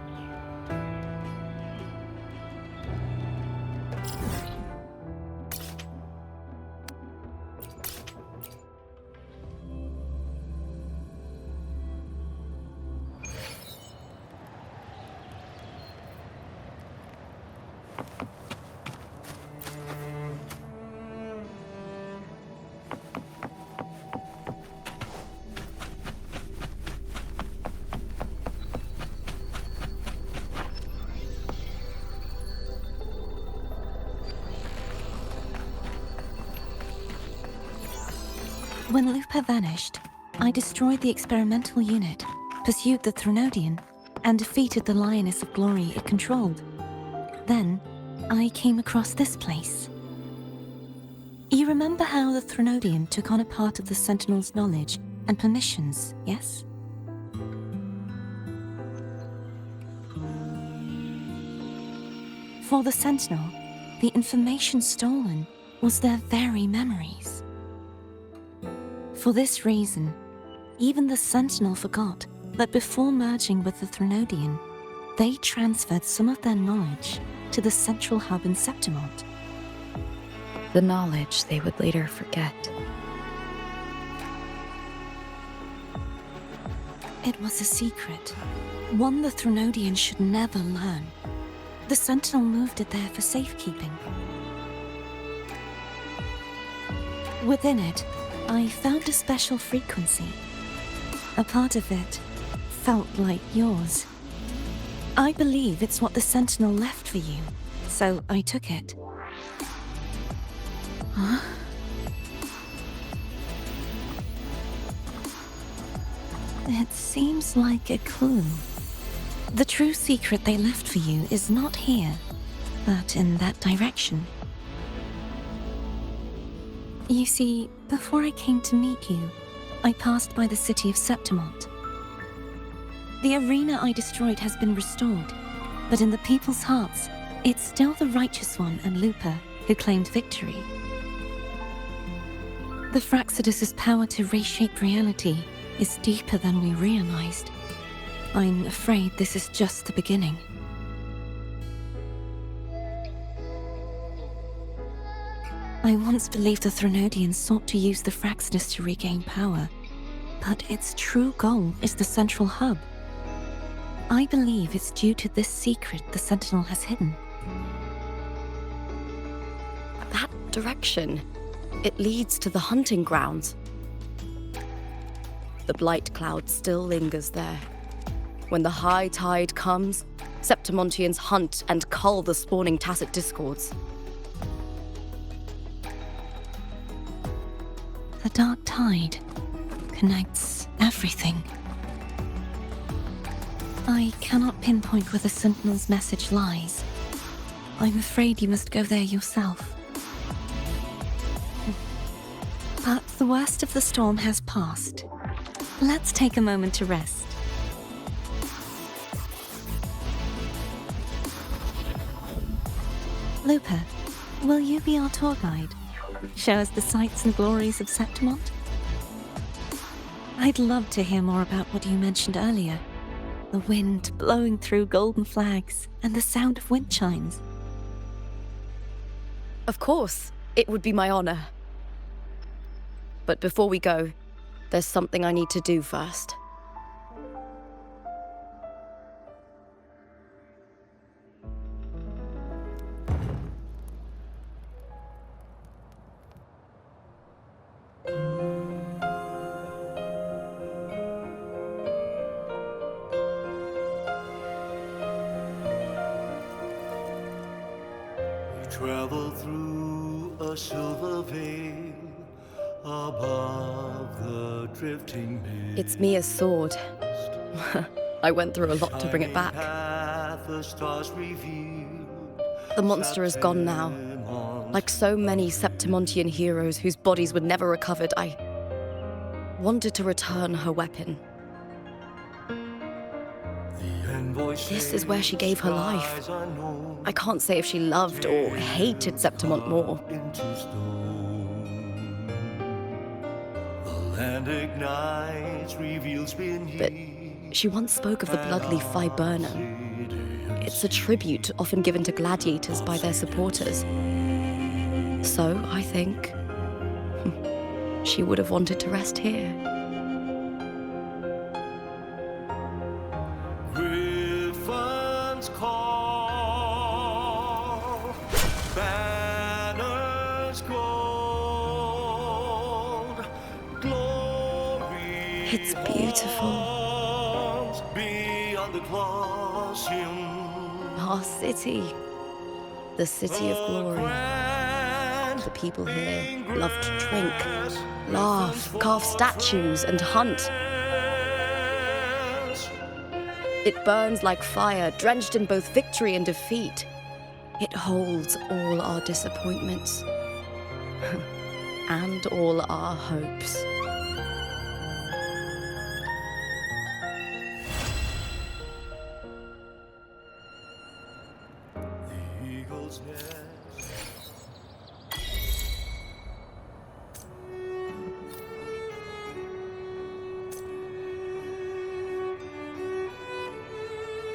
When Lupa vanished, I destroyed the experimental unit, pursued the Threnodian, and defeated the Lioness of Glory it controlled. Then, I came across this place. You remember how the Threnodian took on a part of the Sentinel's knowledge and permissions, yes? For the Sentinel, the information stolen was their very memories. For this reason, even the Sentinel forgot that before merging with the Threnodian, they transferred some of their knowledge to the central hub in Septimon. The knowledge they would later forget. It was a secret, one the Threnodian should never learn. The Sentinel moved it there for safekeeping. Within it, I found a special frequency. A part of it felt like yours. I believe it's what the Sentinel left for you, so I took it. Huh? It seems like a clue. The true secret they left for you is not here, but in that direction. You see, before I came to meet you, I passed by the city of Septimon. The arena I destroyed has been restored, but in the people's hearts, it's still the Righteous One and Lupa who claimed victory. The Fractsidus' power to reshape reality is deeper than we realized. I'm afraid this is just the beginning. I once believed the Threnodians sought to use the Fractsidus to regain power, but its true goal is the central hub. I believe it's due to this secret the Sentinel has hidden. That direction, it leads to the hunting grounds. The blight cloud still lingers there. When the high tide comes, Septimontians hunt and cull the spawning Tacit Discords. The dark tide connects everything. I cannot pinpoint where the Sentinel's message lies. I'm afraid you must go there yourself. But the worst of the storm has passed. Let's take a moment to rest. Lupa, will you be our tour guide? Show us the sights and glories of Septimont? I'd love to hear more about what you mentioned earlier. The wind blowing through golden flags and the sound of wind chimes. Of course, it would be my honor. But before we go, there's something I need to do first. Travel through a silver veil above the drifting mist. It's Mia's sword. I went through a lot to bring it back. The monster is gone now. Like so many Septimontian heroes whose bodies were never recovered, I wanted to return her weapon. This is where she gave her life. I can't say if she loved or hated Septimont more. But she once spoke of the bloodleaf viburnum. It's a tribute often given to gladiators by their supporters. So, I think, she would have wanted to rest here. It's beautiful. Our city. The city of glory. The people here love to drink, laugh, carve statues, and hunt. It burns like fire, drenched in both victory and defeat. It holds all our disappointments and all our hopes.